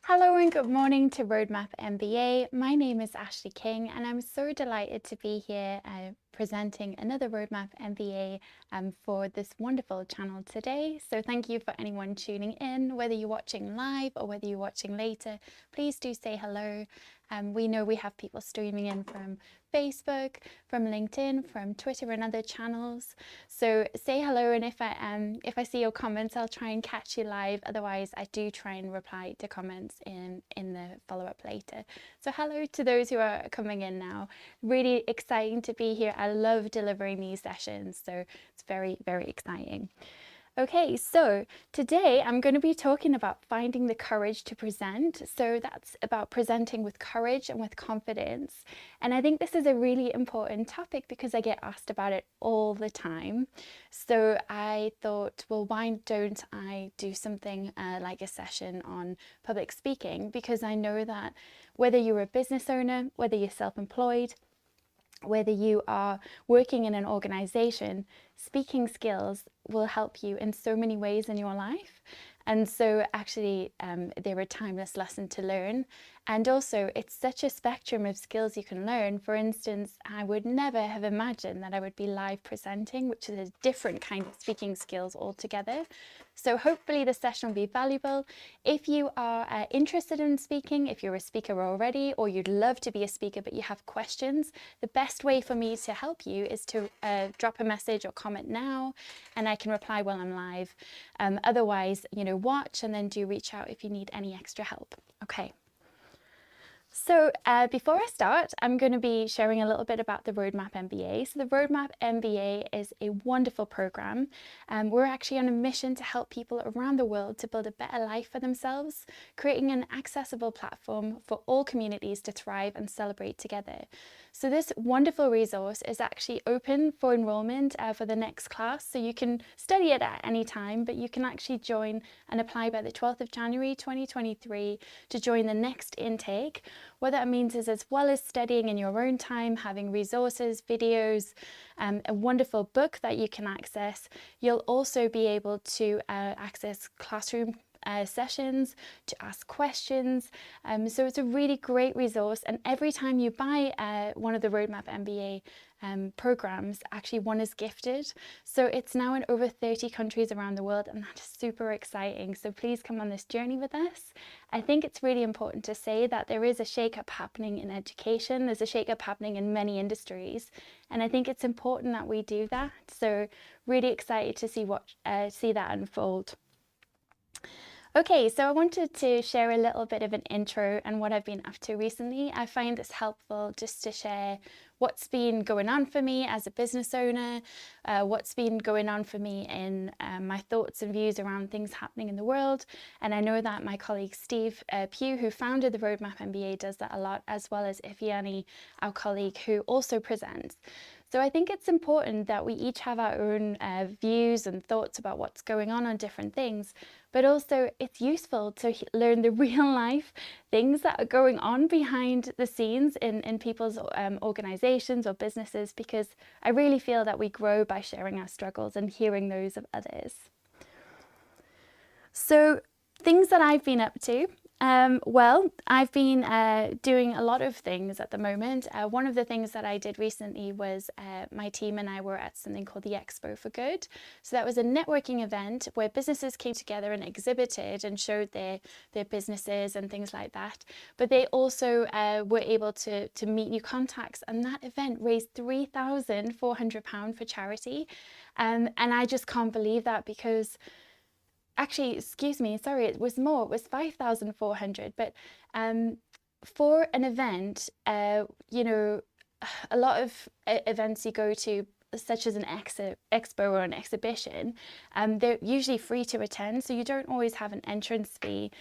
Hello and good morning to Roadmap MBA. My name is Ashleigh King and I'm so delighted to be here presenting another Roadmap MBA for this wonderful channel today. So thank you for anyone tuning in, whether you're watching live or whether you're watching later. Please do say hello. We know we have people streaming in from Facebook, from LinkedIn, from Twitter and other channels. So say hello, and if I see your comments, I'll try and catch you live. Otherwise, I do try and reply to comments in the follow-up later. So hello to those who are coming in now. Really exciting to be here. I love delivering these sessions, so it's very, very exciting. Okay, so today I'm going to be talking about finding the courage to present. So that's about presenting with courage and with confidence. And I think this is a really important topic because I get asked about it all the time. So I thought, well, why don't I do something like a session on public speaking? Because I know that whether you're a business owner, whether you're self-employed, whether you are working in an organization, speaking skills will help you in so many ways in your life. And so actually they're a timeless lesson to learn. And also it's such a spectrum of skills you can learn. For instance, I would never have imagined that I would be live presenting, which is a different kind of speaking skills altogether. So hopefully the session will be valuable. If you are interested in speaking, if you're a speaker already, or you'd love to be a speaker but you have questions, the best way for me to help you is to drop a message or comment now, and I can reply while I'm live. Otherwise, watch and then do reach out if you need any extra help. Okay. So before I start, I'm going to be sharing a little bit about the Roadmap MBA. So the Roadmap MBA is a wonderful program. We're actually on a mission to help people around the world to build a better life for themselves, creating an accessible platform for all communities to thrive and celebrate together. So this wonderful resource is actually open for enrollment for the next class. So you can study it at any time, but you can actually join and apply by the 12th of January 2023 to join the next intake. What that means is, as well as studying in your own time, having resources, videos, a wonderful book that you can access, you'll also be able to access classroom sessions, to ask questions. So it's a really great resource, and every time you buy one of the Roadmap MBA programs, actually one is gifted. So it's now in over 30 countries around the world, and that is super exciting. So please come on this journey with us. I think it's really important to say that there is a shake-up happening in education. There's a shake-up happening in many industries, and I think it's important that we do that. So really excited to see that unfold. Okay, so I wanted to share a little bit of an intro and what I've been up to recently. I find this helpful just to share what's been going on for me as a business owner, what's been going on for me in my thoughts and views around things happening in the world. And I know that my colleague Steve Pugh, who founded the Roadmap MBA, does that a lot, as well as Ifeanyi, our colleague, who also presents. So I think it's important that we each have our own views and thoughts about what's going on different things, but also it's useful to learn the real life things that are going on behind the scenes in people's organizations or businesses, because I really feel that we grow by sharing our struggles and hearing those of others. So things that I've been up to. Well, I've been doing a lot of things at the moment. One of the things that I did recently was my team and I were at something called the Expo for Good. So that was a networking event where businesses came together and exhibited and showed their businesses and things like that. But they also were able to meet new contacts, and that event raised £3,400 for charity. And I just can't believe that, because actually, excuse me, sorry, it was more, it was 5,400. But for an event, a lot of events you go to, such as an expo or an exhibition, they're usually free to attend, so you don't always have an entrance fee.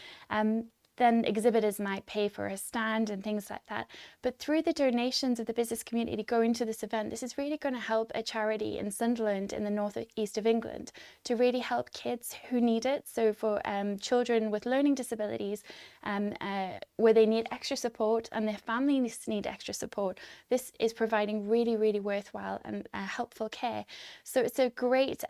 Then exhibitors might pay for a stand and things like that. But through the donations of the business community going to this event, this is really going to help a charity in Sunderland in the northeast of England to really help kids who need it. So for children with learning disabilities, where they need extra support and their families need extra support, this is providing really, really worthwhile and helpful care. So it's a great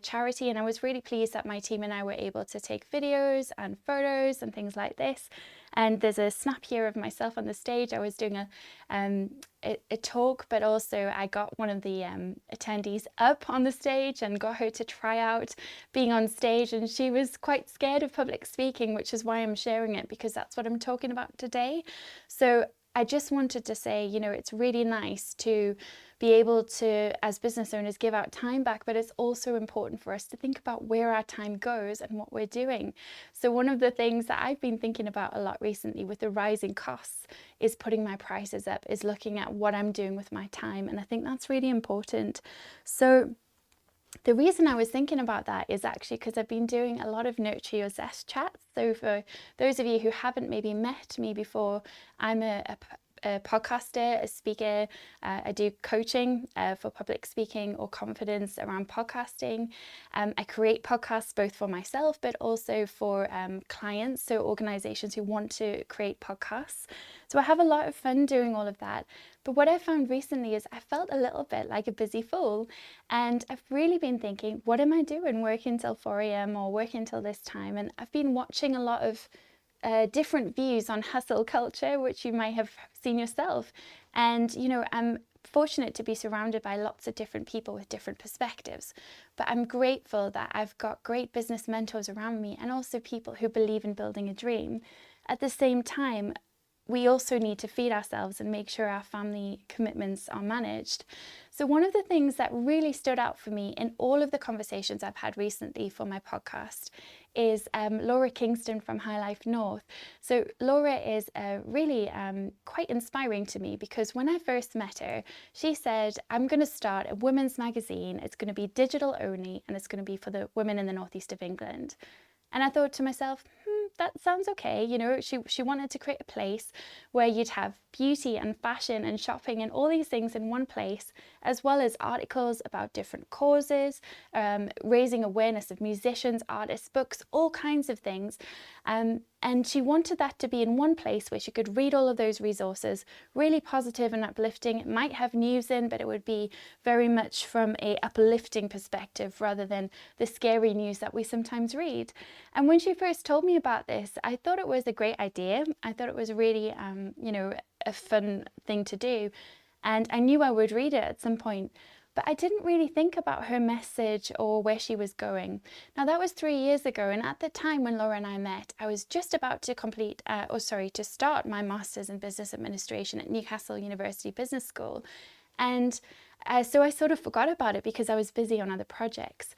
charity, and I was really pleased that my team and I were able to take videos and photos and things things like this. And there's a snap here of myself on the stage. I was doing a talk, but also I got one of the attendees up on the stage and got her to try out being on stage, and she was quite scared of public speaking, which is why I'm sharing it, because that's what I'm talking about today. So I just wanted to say, you know, it's really nice to be able to, as business owners, give out time back, but it's also important for us to think about where our time goes and what we're doing. So one of the things that I've been thinking about a lot recently with the rising costs is putting my prices up, is looking at what I'm doing with my time. And I think that's really important. So the reason I was thinking about that is actually because I've been doing a lot of Nurture Your Zest chats. So for those of you who haven't maybe met me before, I'm a podcaster, a speaker. I do coaching for public speaking or confidence around podcasting. I create podcasts both for myself, but also for clients, so organizations who want to create podcasts. So I have a lot of fun doing all of that. But what I found recently is I felt a little bit like a busy fool. And I've really been thinking, what am I doing working till 4 a.m. or working till this time? And I've been watching a lot of different views on hustle culture, which you might have seen yourself. And, you know, I'm fortunate to be surrounded by lots of different people with different perspectives. But I'm grateful that I've got great business mentors around me and also people who believe in building a dream. At the same time, we also need to feed ourselves and make sure our family commitments are managed. So one of the things that really stood out for me in all of the conversations I've had recently for my podcast is Laura Kingston from High Life North. So Laura is really quite inspiring to me, because when I first met her, she said, I'm going to start a women's magazine. It's going to be digital only, and it's going to be for the women in the northeast of England. And I thought to myself, that sounds okay. You know, she wanted to create a place where you'd have beauty and fashion and shopping and all these things in one place, as well as articles about different causes, raising awareness of musicians, artists, books, all kinds of things. And she wanted that to be in one place where she could read all of those resources, really positive and uplifting. It might have news in, but it would be very much from a uplifting perspective rather than the scary news that we sometimes read. And when she first told me about this, I thought it was a great idea. I thought it was really, you know, a fun thing to do. And I knew I would read it at some point. But I didn't really think about her message or where she was going. Now that was 3 years ago, and at the time when Laura and I met, I was just about to to start my Master's in Business Administration at Newcastle University Business School. And so I sort of forgot about it because I was busy on other projects.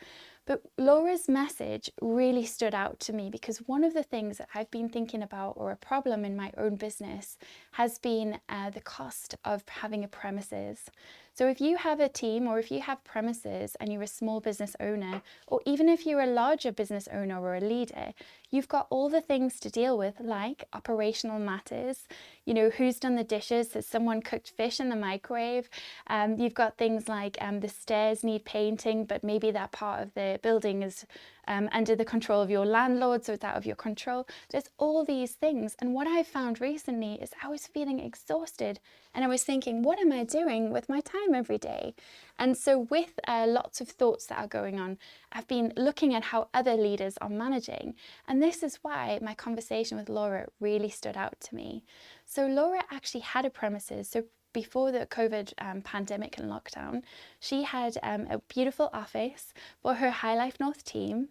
But Laura's message really stood out to me, because one of the things that I've been thinking about, or a problem in my own business, has been the cost of having a premises. So if you have a team, or if you have premises and you're a small business owner, or even if you're a larger business owner or a leader, you've got all the things to deal with, like operational matters, you know, who's done the dishes, has someone cooked fish in the microwave? You've got things like the stairs need painting, but maybe that part of the building is under the control of your landlord, so it's out of your control. There's all these things. And what I found recently is I was feeling exhausted, and I was thinking, what am I doing with my time every day? And so with lots of thoughts that are going on, I've been looking at how other leaders are managing. And this is why my conversation with Laura really stood out to me. So Laura actually had a premises. So before the COVID pandemic and lockdown, she had a beautiful office for her High Life North team.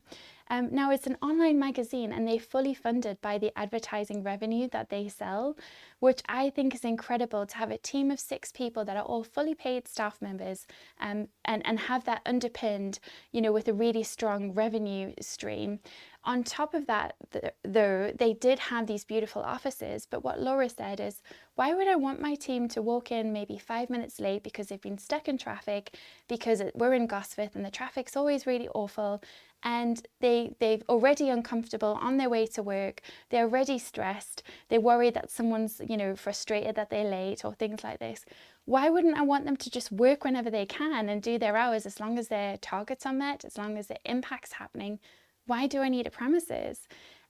Now it's an online magazine, and they're fully funded by the advertising revenue that they sell, which I think is incredible, to have a team of 6 people that are all fully paid staff members, and have that underpinned, you know, with a really strong revenue stream. On top of that, though, they did have these beautiful offices, but what Laura said is, why would I want my team to walk in maybe 5 minutes late because they've been stuck in traffic, because we're in Gosforth and the traffic's always really awful, and they're already uncomfortable on their way to work, they're already stressed, they worry that someone's, you know, frustrated that they're late or things like this. Why wouldn't I want them to just work whenever they can and do their hours, as long as their targets are met, as long as the impact's happening? Why do I need a premises?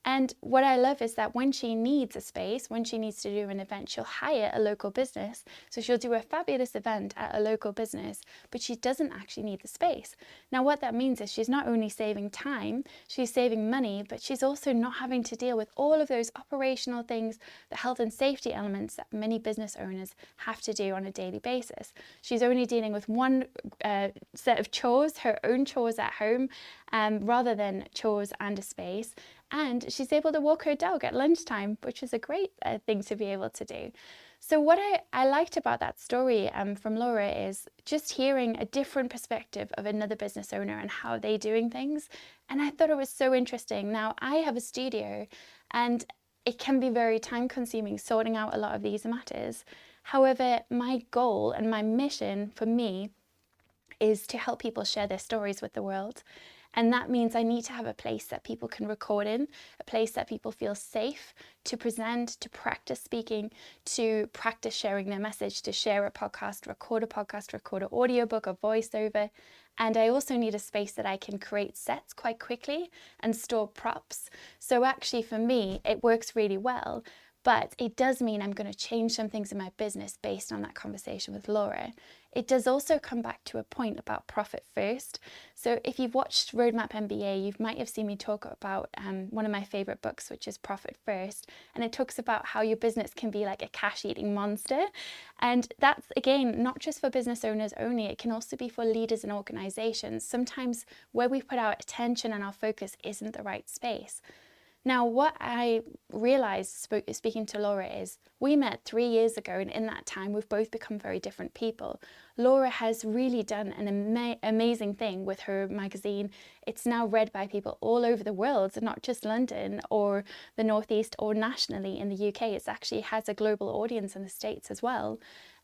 And what I love is that when she needs a space, when she needs to do an event, she'll hire a local business. So she'll do a fabulous event at a local business, but she doesn't actually need the space. Now, what that means is she's not only saving time, she's saving money, but she's also not having to deal with all of those operational things, the health and safety elements that many business owners have to do on a daily basis. She's only dealing with one set of chores, her own chores at home, rather than chores and a space. And she's able to walk her dog at lunchtime, which is a great thing to be able to do. So what I liked about that story from Laura is just hearing a different perspective of another business owner and how they're doing things. And I thought it was so interesting. Now, I have a studio and it can be very time consuming sorting out a lot of these matters. However, my goal and my mission for me is to help people share their stories with the world. And that means I need to have a place that people can record in, a place that people feel safe to present, to practice speaking, to practice sharing their message, to share a podcast, record an audiobook, a voiceover. And I also need a space that I can create sets quite quickly and store props. So actually for me, it works really well. But it does mean I'm going to change some things in my business based on that conversation with Laura. It does also come back to a point about profit first. So if you've watched Roadmap MBA, you might have seen me talk about one of my favorite books, which is Profit First. And it talks about how your business can be like a cash-eating monster. And that's, again, not just for business owners only. It can also be for leaders and organizations. Sometimes where we put our attention and our focus isn't the right space. Now, what I realized speaking to Laura is we met 3 years ago, and in that time, we've both become very different people. Laura has really done an amazing thing with her magazine. It's now read by people all over the world, not just London or the Northeast or nationally in the UK. It actually has a global audience in the States as well.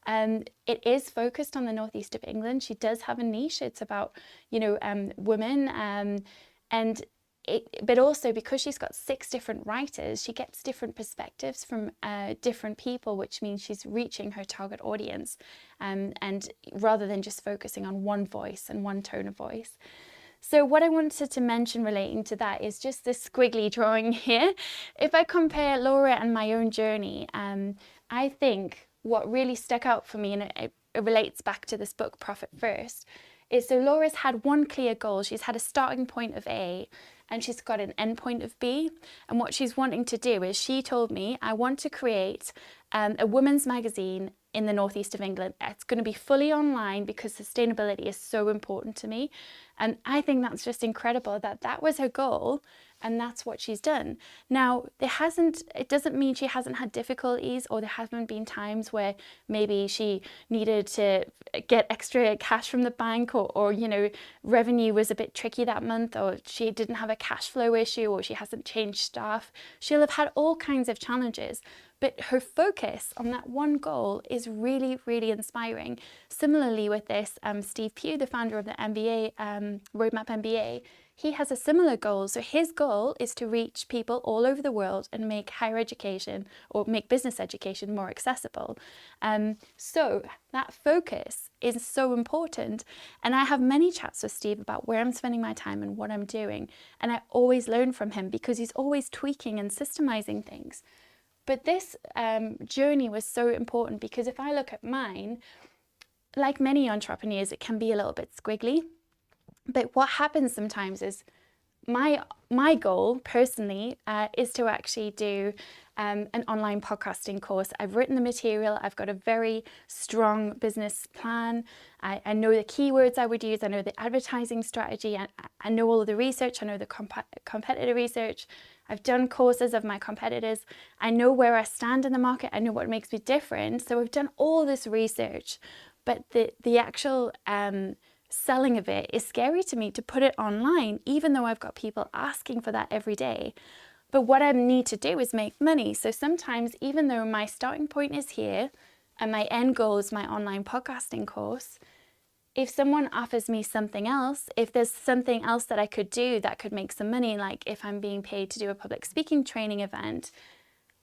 It is focused on the Northeast of England. She does have a niche. It's about, women but also because she's got 6 different writers, she gets different perspectives from different people, which means she's reaching her target audience, and rather than just focusing on one voice and one tone of voice. So what I wanted to mention relating to that is just this squiggly drawing here. If I compare Laura and my own journey, I think what really stuck out for me, and it relates back to this book, Profit First, is so Laura's had one clear goal. She's had a starting point of A, and she's got an end point of B. And what she's wanting to do is, she told me, I want to create a women's magazine in the Northeast of England. It's going to be fully online because sustainability is so important to me. And I think that's just incredible that was her goal, and that's what she's done. Now, it doesn't mean she hasn't had difficulties, or there haven't been times where maybe she needed to get extra cash from the bank, or revenue was a bit tricky that month, or she didn't have a cash flow issue, or she hasn't changed staff. She'll have had all kinds of challenges. But her focus on that one goal is really, really inspiring. Similarly with this, Steve Pugh, the founder of the MBA, Roadmap MBA, he has a similar goal. So his goal is to reach people all over the world and make higher education, or make business education, more accessible. So that focus is so important. And I have many chats with Steve about where I'm spending my time and what I'm doing. And I always learn from him because he's always tweaking and systemizing things. But this journey was so important because if I look at mine, like many entrepreneurs, it can be a little bit squiggly. But what happens sometimes is my goal personally is to actually do an online podcasting course. I've written the material. I've got a very strong business plan. I know the keywords I would use. I know the advertising strategy. I know all of the research. I know the competitor research. I've done courses of my competitors. I know where I stand in the market. I know what makes me different. So I've done all this research, but the actual selling of it is scary to me, to put it online, even though I've got people asking for that every day. But what I need to do is make money. So sometimes, even though my starting point is here and my end goal is my online podcasting course, if someone offers me something else, if there's something else that I could do that could make some money, like if I'm being paid to do a public speaking training event,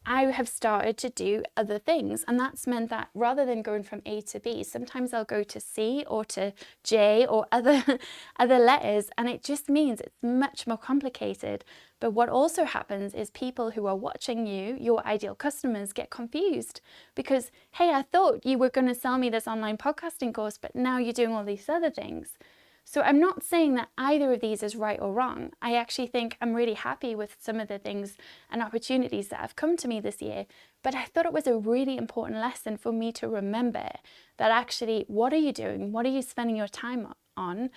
I have started to do other things. And that's meant that rather than going from A to B, sometimes I'll go to C or to J or other letters. And it just means it's much more complicated. But what also happens is people who are watching you, your ideal customers, get confused because, hey, I thought you were going to sell me this online podcasting course, but now you're doing all these other things. So I'm not saying that either of these is right or wrong. I actually think I'm really happy with some of the things and opportunities that have come to me this year. But I thought it was a really important lesson for me to remember that actually, what are you doing? What are you spending your time on?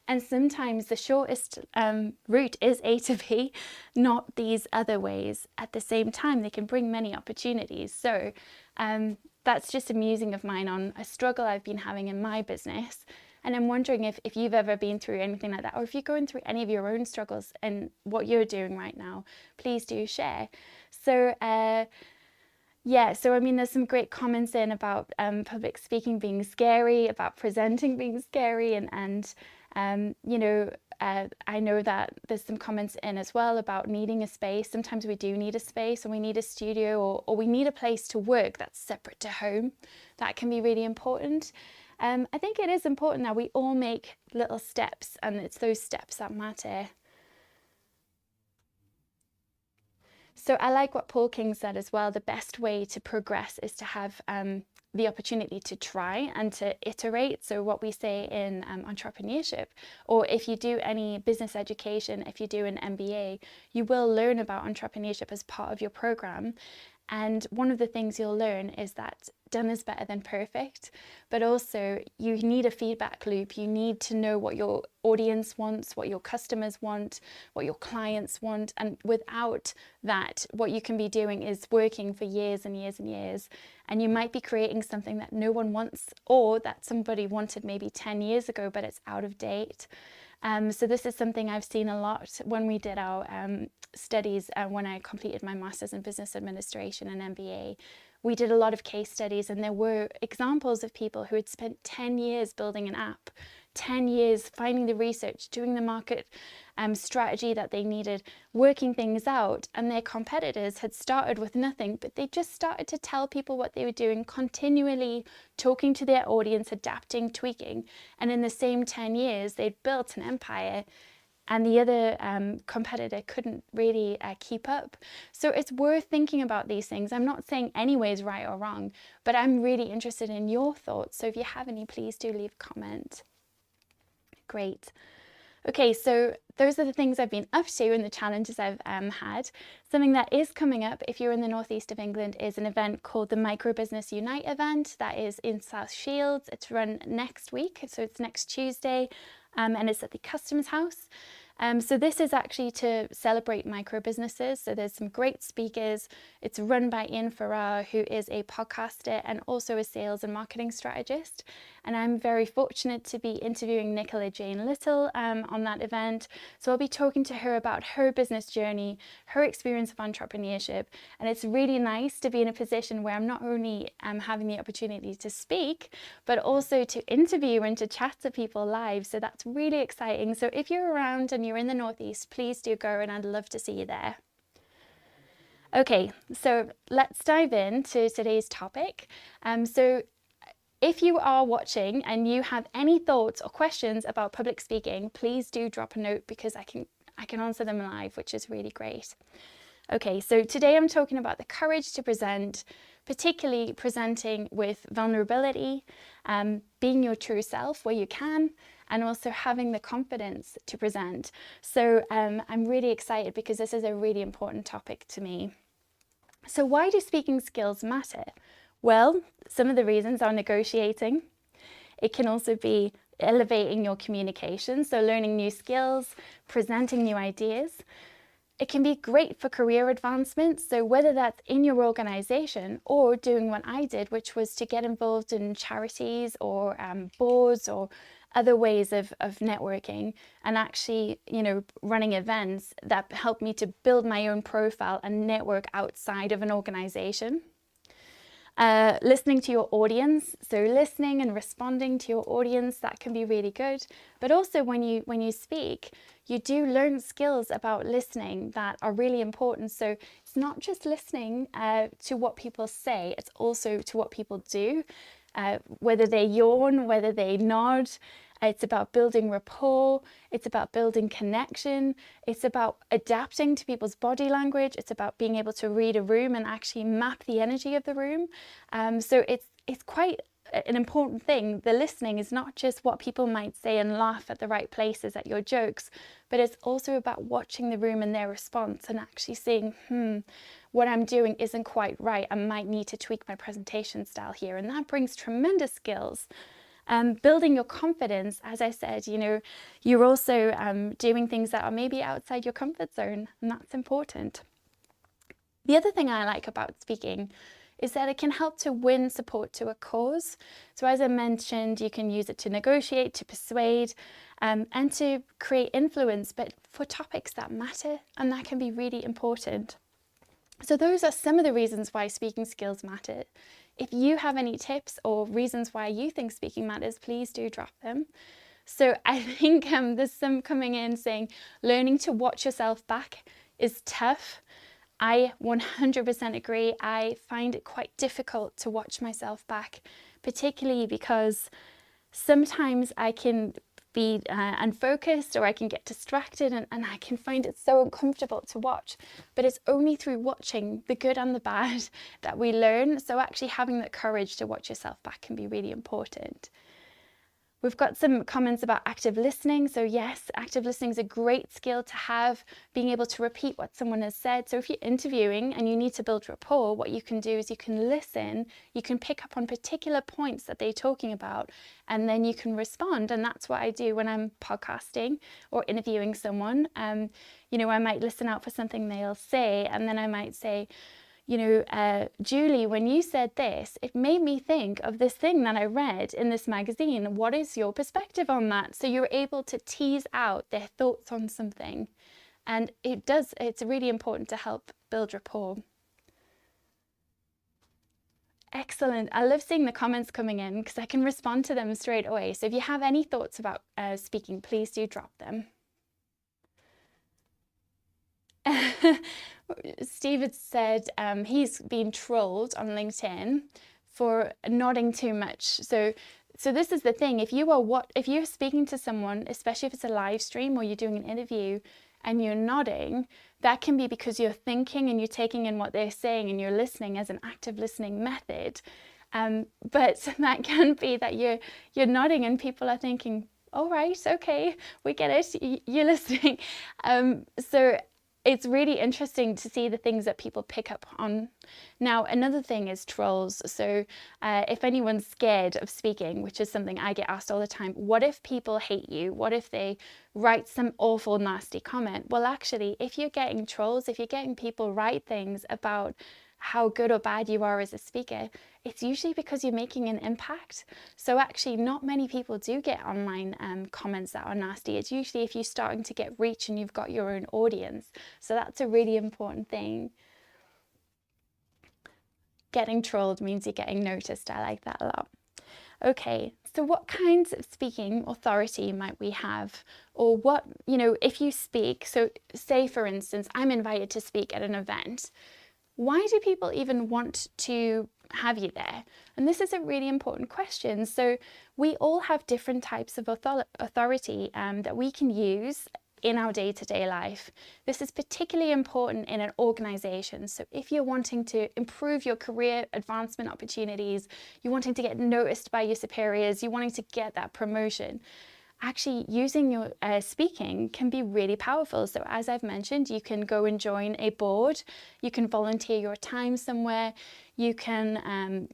And sometimes the shortest route is A to B, not these other ways. At the same time, they can bring many opportunities. So that's just a musing of mine on a struggle I've been having in my business. And I'm wondering if you've ever been through anything like that, or if you're going through any of your own struggles and what you're doing right now, please do share. So so I mean, there's some great comments in about public speaking being scary, about presenting being scary, and I know that there's some comments in as well about needing a space. Sometimes we do need a space, and we need a studio, or we need a place to work that's separate to home. That can be really important. I think it is important that we all make little steps, and it's those steps that matter. So I like what Paul King said as well. The best way to progress is to have the opportunity to try and to iterate. So what we say in entrepreneurship, or if you do any business education, if you do an MBA, you will learn about entrepreneurship as part of your program. And one of the things you'll learn is that done is better than perfect, but also you need a feedback loop. You need to know what your audience wants, what your customers want, what your clients want. And without that, what you can be doing is working for years and years and years. And you might be creating something that no one wants, or that somebody wanted maybe 10 years ago, but it's out of date. So this is something I've seen a lot when we did our studies, when I completed my Master's in Business Administration and MBA. We did a lot of case studies, and there were examples of people who had spent 10 years building an app, 10 years finding the research, doing the market strategy that they needed, working things out, and their competitors had started with nothing, but they just started to tell people what they were doing, continually talking to their audience, adapting, tweaking, and in the same 10 years they'd built an empire, and the other competitor couldn't really keep up. So it's worth thinking about these things. I'm not saying any way is right or wrong, but I'm really interested in your thoughts. So if you have any, please do leave a comment. Great. Okay, so those are the things I've been up to and the challenges I've had. Something that is coming up, if you're in the northeast of England, is an event called the Micro Business Unite event. That is in South Shields. It's run next week, so it's next Tuesday, and it's at the Customs House. So this is actually to celebrate micro businesses. So there's some great speakers. It's run by Ian Farrar, who is a podcaster and also a sales and marketing strategist. And I'm very fortunate to be interviewing Nicola Jane Little on that event. So I'll be talking to her about her business journey, her experience of entrepreneurship. And it's really nice to be in a position where I'm not only having the opportunity to speak, but also to interview and to chat to people live. So that's really exciting. So if you're around and you're in the Northeast, please do go, and I'd love to see you there. Okay, so let's dive into today's topic. So if you are watching and you have any thoughts or questions about public speaking, please do drop a note, because I can answer them live, which is really great. Okay, so today I'm talking about the courage to present, particularly presenting with vulnerability, being your true self where you can, and also having the confidence to present. So I'm really excited because this is a really important topic to me. So why do speaking skills matter? Well, some of the reasons are negotiating. It can also be elevating your communication, so learning new skills, presenting new ideas. It can be great for career advancement, so whether that's in your organization or doing what I did, which was to get involved in charities or boards or other ways of networking, and actually, running events that helped me to build my own profile and network outside of an organization. Listening to your audience, so listening and responding to your audience, that can be really good. But also when you speak, you do learn skills about listening that are really important. So it's not just listening to what people say, it's also to what people do, whether they yawn, whether they nod. It's about building rapport, it's about building connection, it's about adapting to people's body language, it's about being able to read a room and actually map the energy of the room. So it's quite an important thing. The listening is not just what people might say and laugh at the right places at your jokes, but it's also about watching the room and their response and actually saying, what I'm doing isn't quite right. I might need to tweak my presentation style here. And that brings tremendous skills. Building your confidence, as I said, you're also doing things that are maybe outside your comfort zone, and that's important. The other thing I like about speaking is that it can help to win support to a cause. So as I mentioned, you can use it to negotiate, to persuade, and to create influence, but for topics that matter, and that can be really important. So those are some of the reasons why speaking skills matter. If you have any tips or reasons why you think speaking matters, please do drop them. So I think there's some coming in saying learning to watch yourself back is tough. I 100% agree. I find it quite difficult to watch myself back, particularly because sometimes I can be unfocused, or I can get distracted, and I can find it so uncomfortable to watch. But it's only through watching the good and the bad that we learn. So actually having that courage to watch yourself back can be really important. We've got some comments about active listening. So yes, active listening is a great skill to have, being able to repeat what someone has said. So if you're interviewing and you need to build rapport, what you can do is you can listen, you can pick up on particular points that they're talking about, and then you can respond. And that's what I do when I'm podcasting or interviewing someone. I might listen out for something they'll say, and then I might say, Julie, when you said this, it made me think of this thing that I read in this magazine. What is your perspective on that? So you're able to tease out their thoughts on something. And it's really important to help build rapport. Excellent. I love seeing the comments coming in because I can respond to them straight away. So if you have any thoughts about speaking, please do drop them. Steve had said he's been trolled on LinkedIn for nodding too much. So this is the thing. If you're speaking to someone, especially if it's a live stream or you're doing an interview and you're nodding, that can be because you're thinking and you're taking in what they're saying and you're listening as an active listening method. But that can be that you're nodding and people are thinking, all right, okay, we get it, you're listening. So it's really interesting to see the things that people pick up on. Now, another thing is trolls. So if anyone's scared of speaking, which is something I get asked all the time, what if people hate you? What if they write some awful, nasty comment? Well, actually, if you're getting trolls, if you're getting people write things about how good or bad you are as a speaker, it's usually because you're making an impact. So actually not many people do get online comments that are nasty. It's usually if you're starting to get reach and you've got your own audience. So that's a really important thing. Getting trolled means you're getting noticed. I like that a lot. Okay, so what kinds of speaking authority might we have? Or what, if you speak, so say for instance, I'm invited to speak at an event. Why do people even want to have you there? And this is a really important question. So we all have different types of authority that we can use in our day-to-day life. This is particularly important in an organization. So if you're wanting to improve your career advancement opportunities, you're wanting to get noticed by your superiors, you're wanting to get that promotion, actually using your speaking can be really powerful. So as I've mentioned, you can go and join a board, you can volunteer your time somewhere, you can,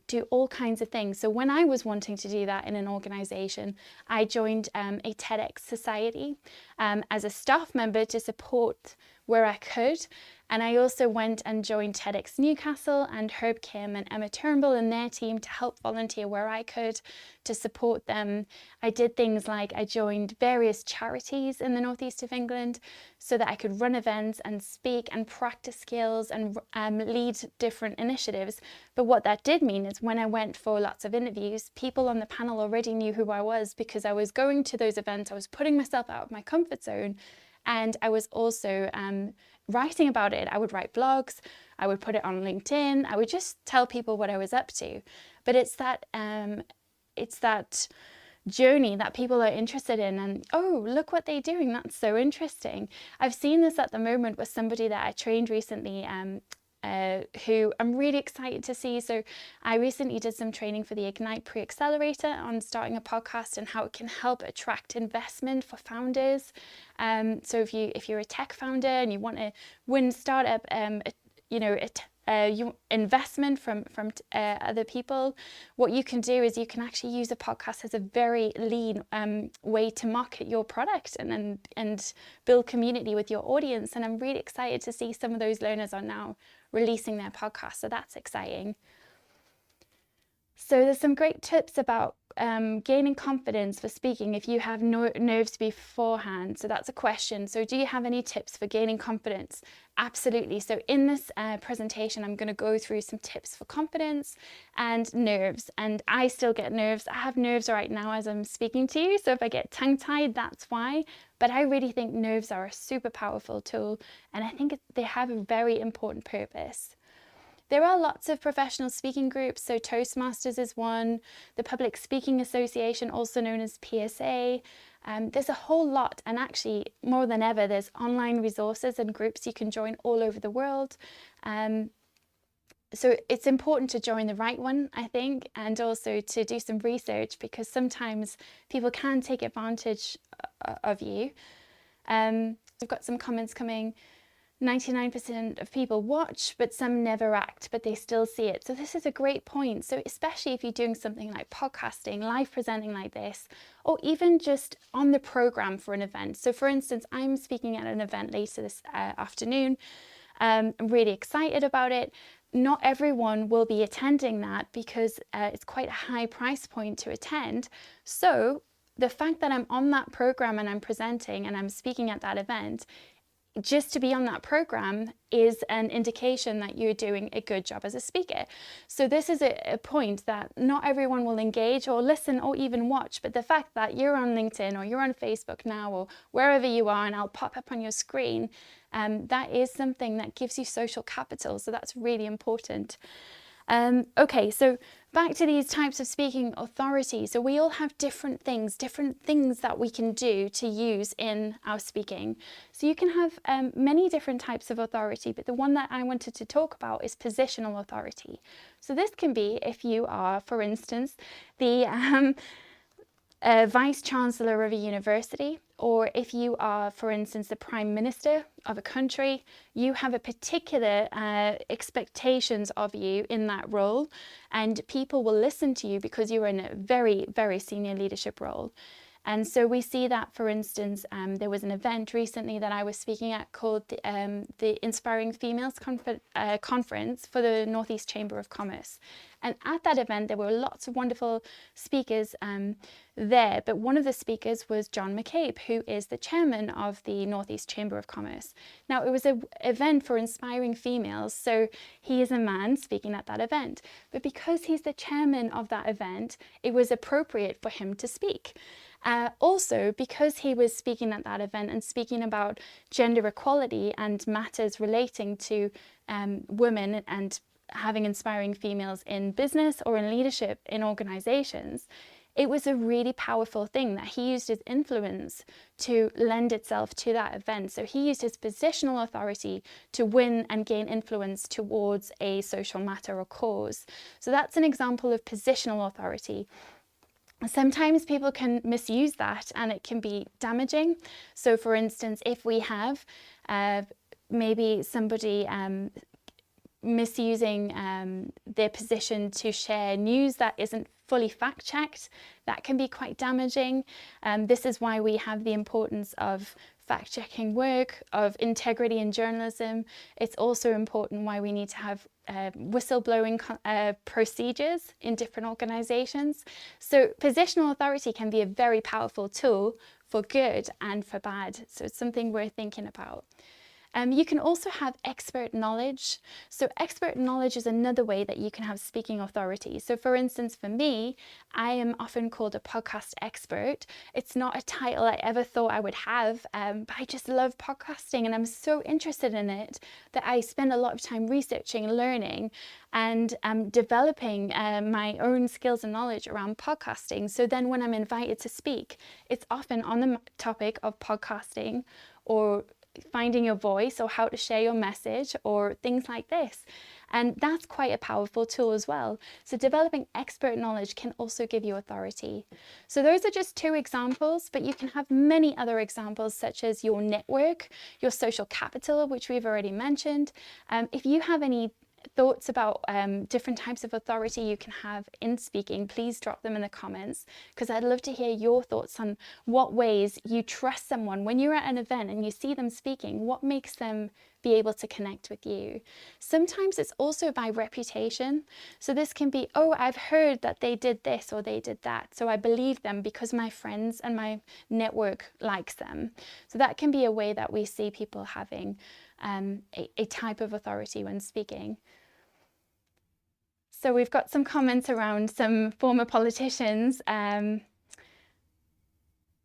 do all kinds of things. So when I was wanting to do that in an organization, I joined a TEDx society as a staff member to support where I could. And I also went and joined TEDx Newcastle and Herb Kim and Emma Turnbull and their team to help volunteer where I could to support them. I did things like I joined various charities in the northeast of England so that I could run events and speak and practice skills and lead different initiatives initiatives. But what that did mean is when I went for lots of interviews, people on the panel already knew who I was because I was going to those events, I was putting myself out of my comfort zone, and I was also writing about it. I would write blogs, I would put it on LinkedIn, I would just tell people what I was up to. But it's that journey that people are interested in, and oh, look what they're doing, that's so interesting. I've seen this at the moment with somebody that I trained recently, who I'm really excited to see. So I recently did some training for the Ignite Pre-Accelerator on starting a podcast and how it can help attract investment for founders. So if you're a tech founder and you want to win startup, investment from other people, what you can do is you can actually use a podcast as a very lean way to market your product and build community with your audience. And I'm really excited to see some of those learners are now releasing their podcast, so that's exciting. So there's some great tips about gaining confidence for speaking if you have nerves beforehand. So that's a question. So do you have any tips for gaining confidence? Absolutely. So in this presentation, I'm going to go through some tips for confidence and nerves. And I still get nerves. I have nerves right now as I'm speaking to you. So if I get tongue-tied, that's why. But I really think nerves are a super powerful tool. And I think they have a very important purpose. There are lots of professional speaking groups, so Toastmasters is one, the Public Speaking Association, also known as PSA. There's a whole lot, and actually more than ever, there's online resources and groups you can join all over the world. So it's important to join the right one, I think, and also to do some research, because sometimes people can take advantage of you. We've got some comments coming. 99% of people watch, but some never act, but they still see it. So this is a great point. So especially if you're doing something like podcasting, live presenting like this, or even just on the program for an event. So for instance, I'm speaking at an event later this afternoon. I'm really excited about it. Not everyone will be attending that because it's quite a high price point to attend. So the fact that I'm on that program and I'm presenting and I'm speaking at that event, just to be on that program is an indication that you're doing a good job as a speaker. So this is a point that not everyone will engage or listen or even watch, but the fact that you're on LinkedIn or you're on Facebook now or wherever you are, and I'll pop up on your screen, that is something that gives you social capital. So that's really important. Okay, so back to these types of speaking authority. So we all have different things that we can do to use in our speaking. So you can have many different types of authority, but the one that I wanted to talk about is positional authority. So this can be if you are, for instance, the Vice Chancellor of a university, or if you are, for instance, the Prime Minister of a country, you have a particular expectations of you in that role, and people will listen to you because you're in a very, very senior leadership role. And so we see that, for instance, there was an event recently that I was speaking at called the Inspiring Females Conference for the Northeast Chamber of Commerce. And at that event, there were lots of wonderful speakers there. But one of the speakers was John McCabe, who is the chairman of the Northeast Chamber of Commerce. Now, it was an event for inspiring females, so he is a man speaking at that event. But because he's the chairman of that event, it was appropriate for him to speak. Also, because he was speaking at that event and speaking about gender equality and matters relating to women and having inspiring females in business or in leadership in organizations, it was a really powerful thing that he used his influence to lend itself to that event. So he used his positional authority to win and gain influence towards a social matter or cause. So that's an example of positional authority. Sometimes people can misuse that and it can be damaging. So for instance, if we have maybe somebody misusing their position to share news that isn't fully fact-checked, that can be quite damaging. This is why we have the importance of fact-checking work, of integrity in journalism. It's also important why we need to have whistleblowing procedures in different organizations. So positional authority can be a very powerful tool for good and for bad. So it's something we're thinking about. You can also have expert knowledge. So expert knowledge is another way that you can have speaking authority. So for instance, for me, I am often called a podcast expert. It's not a title I ever thought I would have, but I just love podcasting and I'm so interested in it that I spend a lot of time researching, learning, and developing my own skills and knowledge around podcasting. So then when I'm invited to speak, it's often on the topic of podcasting or finding your voice or how to share your message or things like this. And that's quite a powerful tool as well. So developing expert knowledge can also give you authority. So those are just 2 examples, but you can have many other examples such as your network, your social capital, which we've already mentioned. If you have any thoughts about different types of authority you can have in speaking, please drop them in the comments, because I'd love to hear your thoughts on what ways you trust someone when you're at an event and you see them speaking. What makes them be able to connect with you? Sometimes it's also by reputation. So this can be, oh, I've heard that they did this or they did that, so I believe them because my friends and my network likes them. So that can be a way that we see people having a type of authority when speaking. So we've got some comments around some former politicians.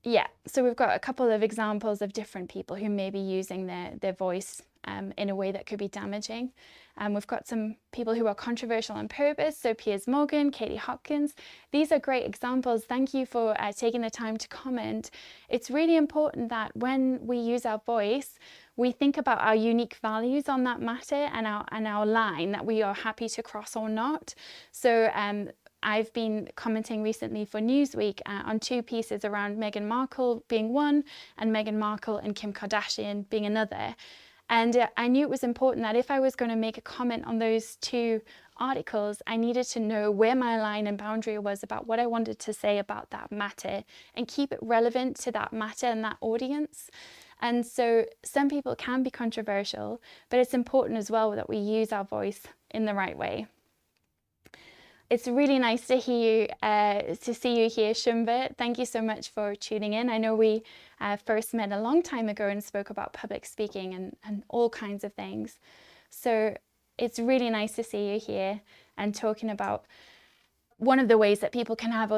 Yeah, so we've got a couple of examples of different people who may be using their voice in a way that could be damaging. We've got some people who are controversial on purpose, so Piers Morgan, Katie Hopkins. These are great examples. Thank you for taking the time to comment. It's really important that when we use our voice, we think about our unique values on that matter and our line that we are happy to cross or not. So I've been commenting recently for Newsweek on 2 pieces around Meghan Markle being one and Meghan Markle and Kim Kardashian being another. And I knew it was important that if I was going to make a comment on those 2 articles, I needed to know where my line and boundary was about what I wanted to say about that matter and keep it relevant to that matter and that audience. And so some people can be controversial, but it's important as well that we use our voice in the right way. It's really nice to hear you, to see you here, Shumba. Thank you so much for tuning in. I know we first met a long time ago and spoke about public speaking and all kinds of things. So it's really nice to see you here and talking about one of the ways that people can have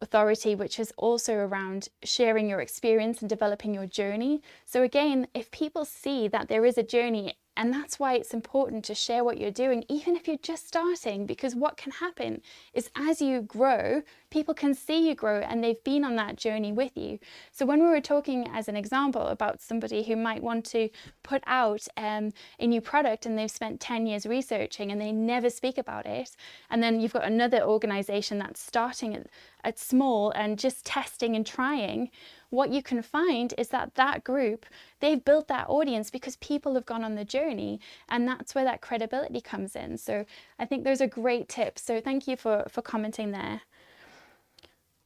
authority, which is also around sharing your experience and developing your journey. So again, if people see that there is a journey, and that's why it's important to share what you're doing, even if you're just starting, because what can happen is as you grow, people can see you grow and they've been on that journey with you. So when we were talking as an example about somebody who might want to put out a new product and they've spent 10 years researching and they never speak about it, and then you've got another organization that's starting at small and just testing and trying, what you can find is that that group, they've built that audience because people have gone on the journey, and that's where that credibility comes in. So I think those are great tips. So thank you for commenting there.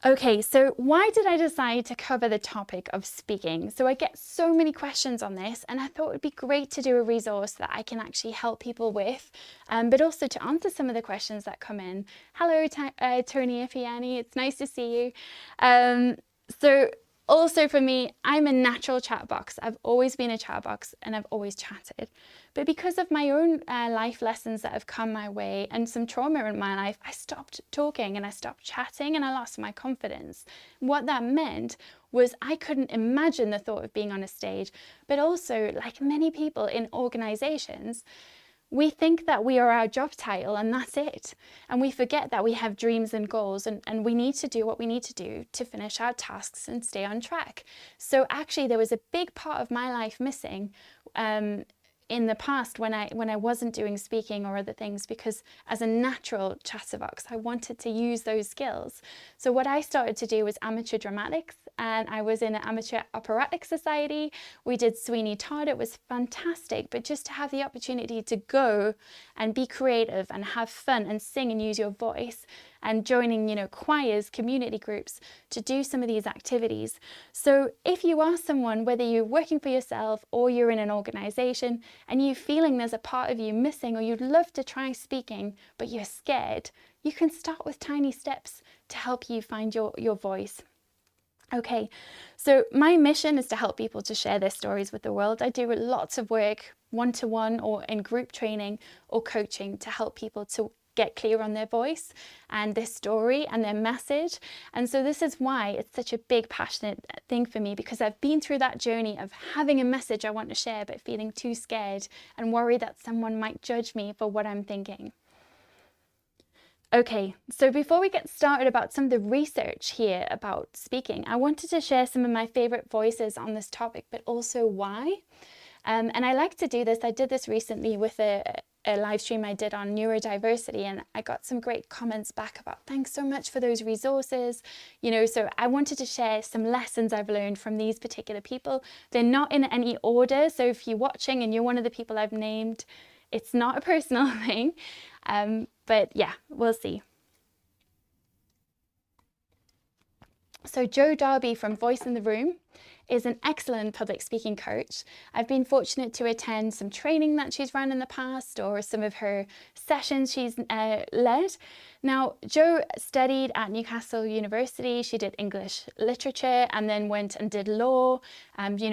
Okay, so why did I decide to cover the topic of speaking? So I get so many questions on this, and I thought it would be great to do a resource that I can actually help people with, but also to answer some of the questions that come in. Hello, Tony Ifiani, it's nice to see you. So also for me, I'm a natural chat box. I've always been a chat box and I've always chatted. But because of my own life lessons that have come my way and some trauma in my life, I stopped talking and I stopped chatting and I lost my confidence. What that meant was I couldn't imagine the thought of being on a stage, but also, like many people in organizations, we think that we are our job title and that's it. And we forget that we have dreams and goals and we need to do what we need to do to finish our tasks and stay on track. So actually there was a big part of my life missing in the past when I wasn't doing speaking or other things, because as a natural chatterbox, I wanted to use those skills. So what I started to do was amateur dramatics, and I was in an amateur operatic society. We did Sweeney Todd. It was fantastic, but just to have the opportunity to go and be creative and have fun and sing and use your voice, and joining, choirs, community groups to do some of these activities. So if you are someone, whether you're working for yourself or you're in an organization and you're feeling there's a part of you missing, or you'd love to try speaking, but you're scared, you can start with tiny steps to help you find your voice. Okay, so my mission is to help people to share their stories with the world. I do lots of work one-to-one or in group training or coaching to help people to get clear on their voice and their story and their message. And so this is why it's such a big, passionate thing for me, because I've been through that journey of having a message I want to share, but feeling too scared and worried that someone might judge me for what I'm thinking. Okay, so before we get started about some of the research here about speaking, I wanted to share some of my favorite voices on this topic, but also why. And I like to do this. I did this recently with a live stream I did on neurodiversity, and I got some great comments back about thanks so much for those resources. So I wanted to share some lessons I've learned from these particular people. They're not in any order, so if you're watching and you're one of the people I've named, it's not a personal thing. But yeah, we'll see. So Jo Darby from Voice in the Room is an excellent public speaking coach. I've been fortunate to attend some training that she's run in the past, or some of her sessions she's led. Now, Jo studied at Newcastle University. She did English literature and then went and did law.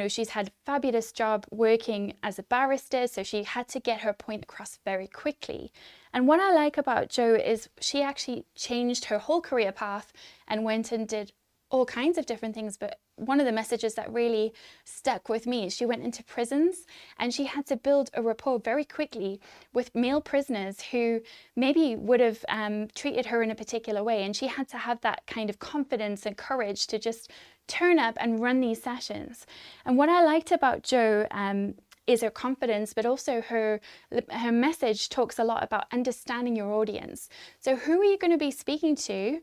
She's had a fabulous job working as a barrister, so she had to get her point across very quickly. And what I like about Jo is she actually changed her whole career path and went and did all kinds of different things, but one of the messages that really stuck with me is she went into prisons and she had to build a rapport very quickly with male prisoners who maybe would have treated her in a particular way, and she had to have that kind of confidence and courage to just turn up and run these sessions. And what I liked about Jo is her confidence, but also her message talks a lot about understanding your audience. So who are you going to be speaking to?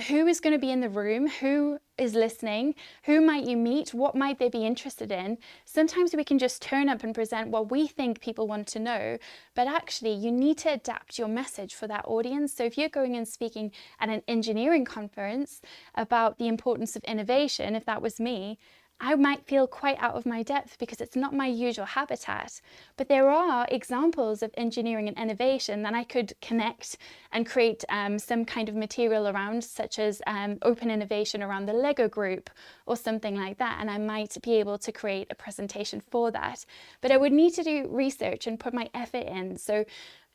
Who is going to be in the room? Who is listening? Who might you meet? What might they be interested in? Sometimes we can just turn up and present what we think people want to know, but actually you need to adapt your message for that audience. So if you're going and speaking at an engineering conference about the importance of innovation, if that was me, I might feel quite out of my depth because it's not my usual habitat. But there are examples of engineering and innovation that I could connect and create some kind of material around, such as open innovation around the Lego group or something like that. And I might be able to create a presentation for that. But I would need to do research and put my effort in. So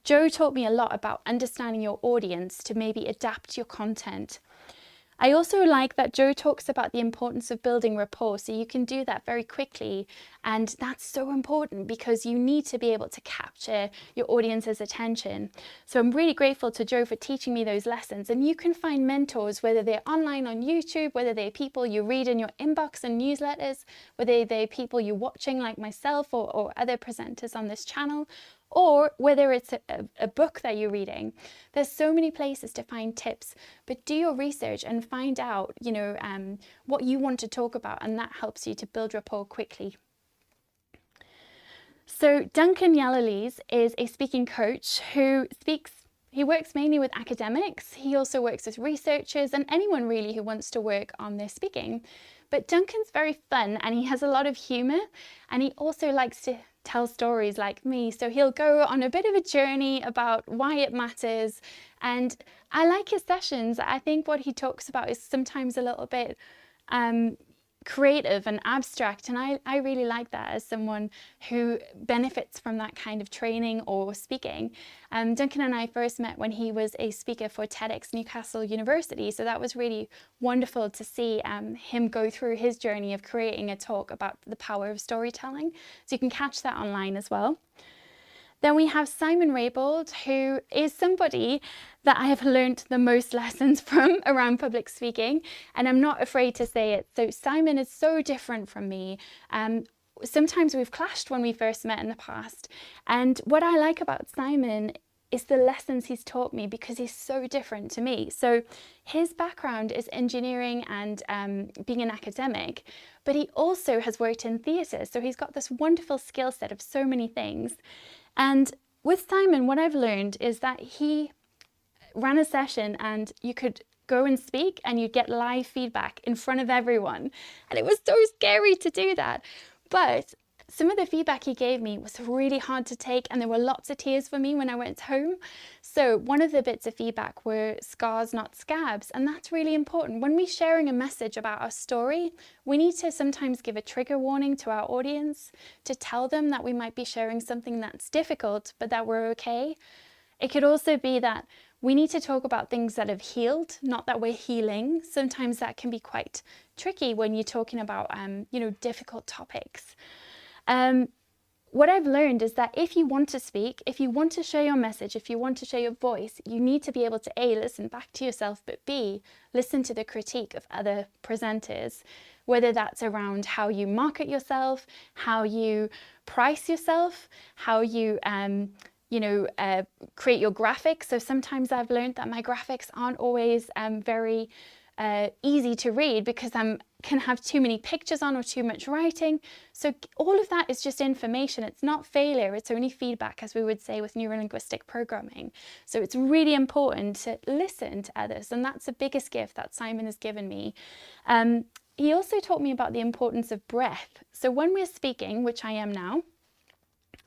Jo taught me a lot about understanding your audience to maybe adapt your content. I also like that Jo talks about the importance of building rapport, so you can do that very quickly, and that's so important because you need to be able to capture your audience's attention. So I'm really grateful to Jo for teaching me those lessons, and you can find mentors, whether they're online on YouTube, whether they're people you read in your inbox and newsletters, whether they're people you're watching like myself or other presenters on this channel, or whether it's a book that you're reading. There's so many places to find tips, but do your research and find out, what you want to talk about, and that helps you to build rapport quickly. So Duncan Yellowlees is a speaking coach he works mainly with academics. He also works with researchers and anyone really who wants to work on their speaking. But Duncan's very fun and he has a lot of humor, and he also likes to tell stories like me. So he'll go on a bit of a journey about why it matters. And I like his sessions. I think what he talks about is sometimes a little bit creative and abstract, and I really like that as someone who benefits from that kind of training or speaking. Duncan and I first met when he was a speaker for TEDxNewcastleUniversity, so that was really wonderful to see him go through his journey of creating a talk about the power of storytelling. So you can catch that online as well. Then we have Simon Raybould, who is somebody that I have learned the most lessons from around public speaking, and I'm not afraid to say it. So Simon is so different from me. Sometimes we've clashed when we first met in the past, and what I like about Simon is the lessons he's taught me because he's so different to me. So his background is engineering and being an academic, but he also has worked in theatre, so he's got this wonderful skill set of so many things. And with Simon, what I've learned is that he ran a session and you could go and speak and you'd get live feedback in front of everyone. And it was so scary to do that. But some of the feedback he gave me was really hard to take, and there were lots of tears for me when I went home. So one of the bits of feedback were scars, not scabs. And that's really important. When we're sharing a message about our story, we need to sometimes give a trigger warning to our audience to tell them that we might be sharing something that's difficult, but that we're okay. It could also be that we need to talk about things that have healed, not that we're healing. Sometimes that can be quite tricky when you're talking about, difficult topics. What I've learned is that if you want to speak, if you want to share your message, if you want to share your voice, you need to be able to A, listen back to yourself, but B, listen to the critique of other presenters, whether that's around how you market yourself, how you price yourself, how you create your graphics. So sometimes I've learned that my graphics aren't always very easy to read because I can have too many pictures on or too much writing. So all of that is just information. It's not failure. It's only feedback, as we would say with neurolinguistic programming. So it's really important to listen to others. And that's the biggest gift that Simon has given me. He also taught me about the importance of breath. So when we're speaking, which I am now,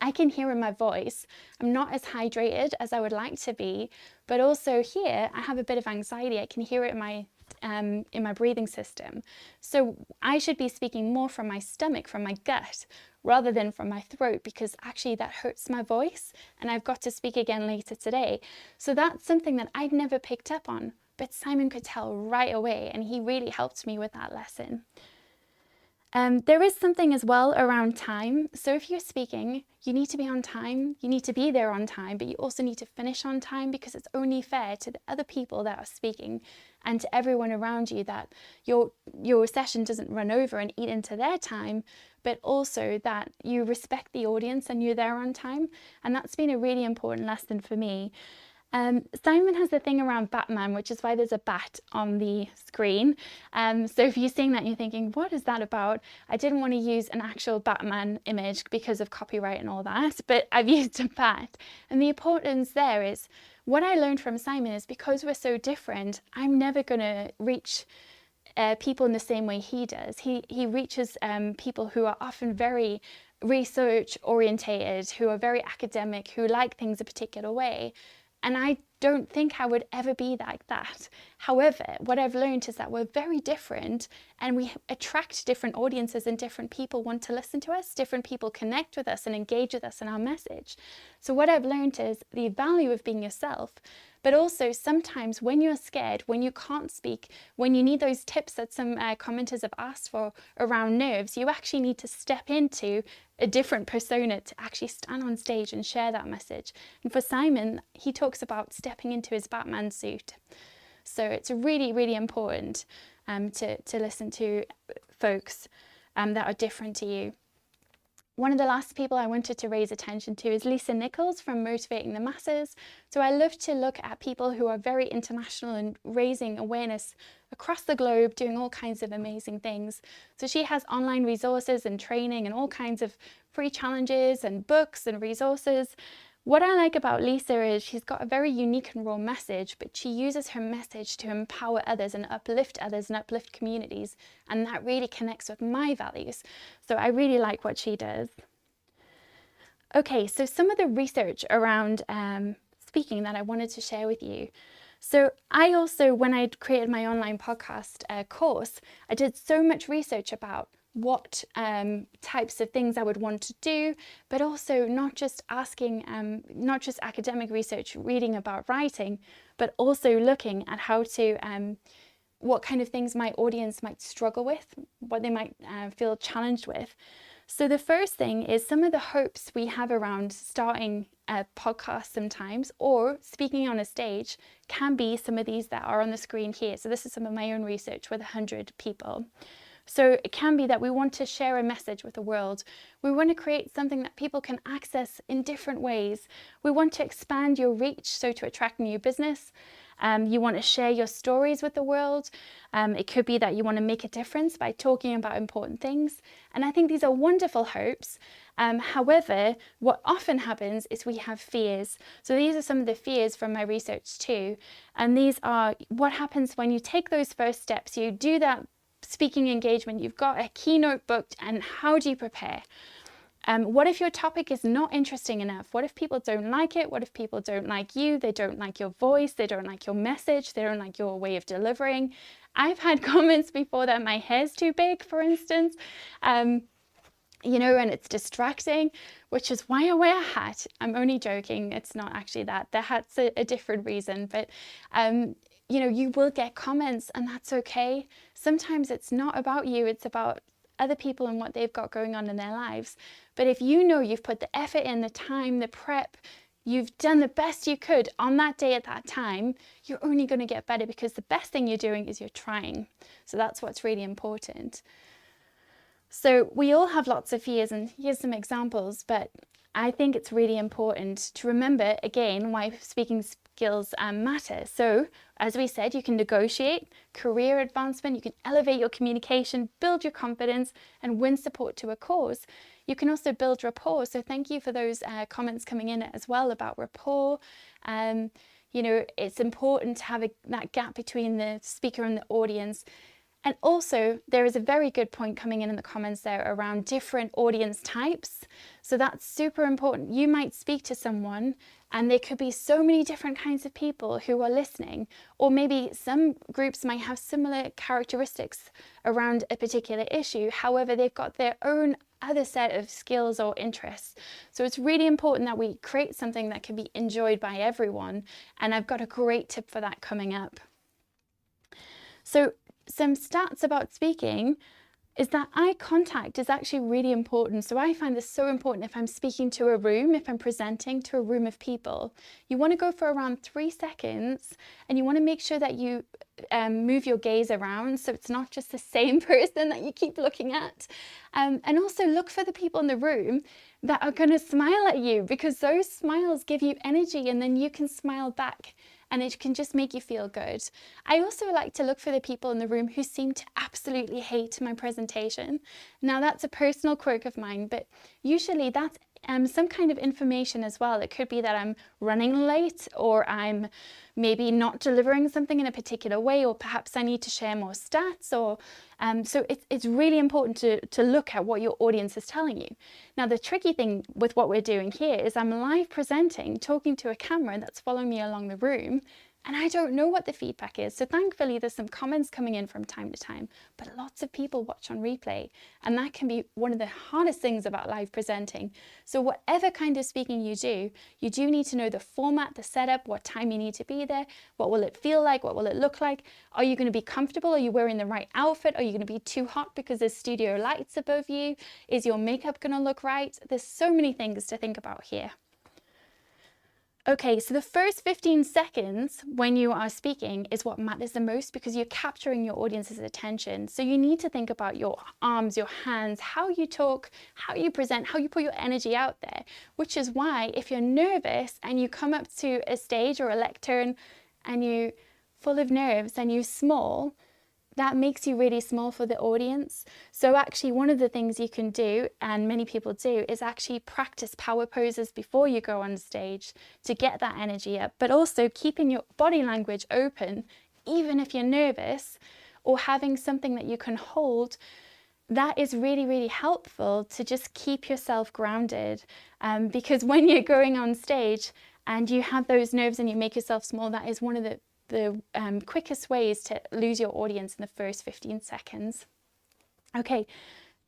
I can hear in my voice, I'm not as hydrated as I would like to be, but also here I have a bit of anxiety. I can hear it in my breathing system. So I should be speaking more from my stomach, from my gut, rather than from my throat, because actually that hurts my voice, and I've got to speak again later today. So that's something that I'd never picked up on, but Simon could tell right away, and he really helped me with that lesson. There is something as well around time. So if you're speaking, you need to be on time, you need to be there on time, but you also need to finish on time, because it's only fair to the other people that are speaking and to everyone around you that your session doesn't run over and eat into their time, but also that you respect the audience and you're there on time. And that's been a really important lesson for me. Simon has the thing around Batman, which is why there's a bat on the screen. So if you're seeing that and you're thinking, what is that about? I didn't want to use an actual Batman image because of copyright and all that, but I've used a bat. And the importance there is, what I learned from Simon is, because we're so different, I'm never going to reach people in the same way he does. He reaches people who are often very research orientated, who are very academic, who like things a particular way. And I don't think I would ever be like that. However, what I've learned is that we're very different, and we attract different audiences, and different people want to listen to us. Different people connect with us and engage with us in our message. So what I've learned is the value of being yourself, but also sometimes when you're scared, when you can't speak, when you need those tips that some commenters have asked for around nerves, you actually need to step into a different persona to actually stand on stage and share that message. And for Simon, he talks about stepping into his Batman suit. So it's really, really important to listen to folks that are different to you. One of the last people I wanted to raise attention to is Nichols from Motivating the Masses. So I love to look at people who are very international and raising awareness across the globe, doing all kinds of amazing things. So she has online resources and training and all kinds of free challenges and books and resources. What I like about Lisa is she's got a very unique and raw message, but she uses her message to empower others and uplift communities. And that really connects with my values. So I really like what she does. Okay, so some of the research around speaking that I wanted to share with you. So I also, when I created my online podcast course, I did so much research about what types of things I would want to do, but also not just academic research, reading about writing, but also looking at how to, what kind of things my audience might struggle with, what they might feel challenged with. So the first thing is some of the hopes we have around starting a podcast sometimes, or speaking on a stage, can be some of these that are on the screen here. So this is some of my own research with 100 people. So it can be that we want to share a message with the world. We want to create something that people can access in different ways. We want to expand your reach, so to attract new business. You want to share your stories with the world. It could be that you want to make a difference by talking about important things. And I think these are wonderful hopes. However, what often happens is we have fears. So these are some of the fears from my research too. And these are what happens when you take those first steps. You do that speaking engagement, you've got a keynote booked, and how do you prepare? What if your topic is not interesting enough? What if people don't like it? What if people don't like you? They don't like your voice. They don't like your message. They don't like your way of delivering. I've had comments before that my hair's too big, for instance, you know, and it's distracting, which is why I wear a hat. I'm only joking. It's not actually that. The hat's a different reason, but you know, you will get comments, and that's okay. Sometimes it's not about you. It's about other people and what they've got going on in their lives. But if you know you've put the effort in, the time, the prep, you've done the best you could on that day at that time, you're only going to get better, because the best thing you're doing is you're trying. So that's what's really important. So we all have lots of fears, and here's some examples, but I think it's really important to remember, again, why speaking skills matter. So as we said, you can negotiate, career advancement, you can elevate your communication, build your confidence, and win support to a cause. You can also build rapport. So thank you for those comments coming in as well about rapport. You know, it's important to have that gap between the speaker and the audience. And also, there is a very good point coming in the comments there around different audience types. So that's super important. You might speak to someone and there could be so many different kinds of people who are listening, or maybe some groups might have similar characteristics around a particular issue. However, they've got their own other set of skills or interests. So it's really important that we create something that can be enjoyed by everyone. And I've got a great tip for that coming up. So some stats about speaking is that eye contact is actually really important. So I find this so important if I'm speaking to a room, if I'm presenting to a room of people. You want to go for around 3 seconds, and you want to make sure that you move your gaze around, so it's not just the same person that you keep looking at. And also look for the people in the room that are going to smile at you, because those smiles give you energy, and then you can smile back. And it can just make you feel good. I also like to look for the people in the room who seem to absolutely hate my presentation. Now that's a personal quirk of mine, but usually that's some kind of information as well. It could be that I'm running late, or I'm maybe not delivering something in a particular way, or perhaps I need to share more stats, or so it's really important to look at what your audience is telling you. Now the tricky thing with what we're doing here is I'm live presenting, talking to a camera that's following me along the room, and I don't know what the feedback is. So thankfully there's some comments coming in from time to time, but lots of people watch on replay, and that can be one of the hardest things about live presenting. So whatever kind of speaking you do need to know the format, the setup, what time you need to be there, what will it feel like, what will it look like, are you going to be comfortable, are you wearing the right outfit, are you going to be too hot because there's studio lights above you, is your makeup going to look right? There's so many things to think about here. Okay, so the first 15 seconds when you are speaking is what matters the most, because you're capturing your audience's attention. So you need to think about your arms, your hands, how you talk, how you present, how you put your energy out there, which is why if you're nervous and you come up to a stage or a lectern and you're full of nerves and you're small, that makes you really small for the audience. So actually one of the things you can do, and many people do, is actually practice power poses before you go on stage to get that energy up, but also keeping your body language open, even if you're nervous, or having something that you can hold. That is really, really helpful to just keep yourself grounded, because when you're going on stage and you have those nerves and you make yourself small, that is one of the quickest ways to lose your audience in the first 15 seconds. Okay,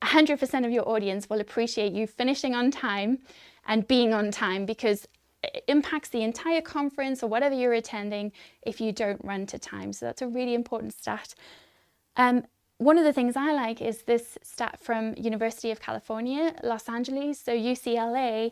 100% of your audience will appreciate you finishing on time and being on time, because it impacts the entire conference or whatever you're attending if you don't run to time. So that's a really important stat. One of the things I like is this stat from University of California, Los Angeles, so UCLA,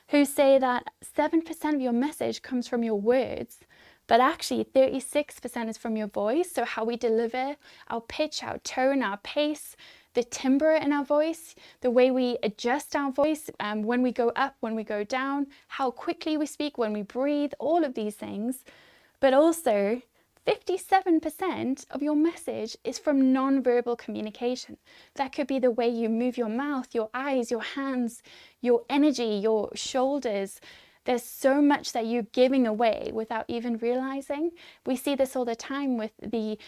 who say that 7% of your message comes from your words, but actually 36% is from your voice. So how we deliver, our pitch, our tone, our pace, the timbre in our voice, the way we adjust our voice, when we go up, when we go down, how quickly we speak, when we breathe, all of these things. But also 57% of your message is from non-verbal communication. That could be the way you move your mouth, your eyes, your hands, your energy, your shoulders, There's so much that you're giving away without even realizing. We see this all the time with the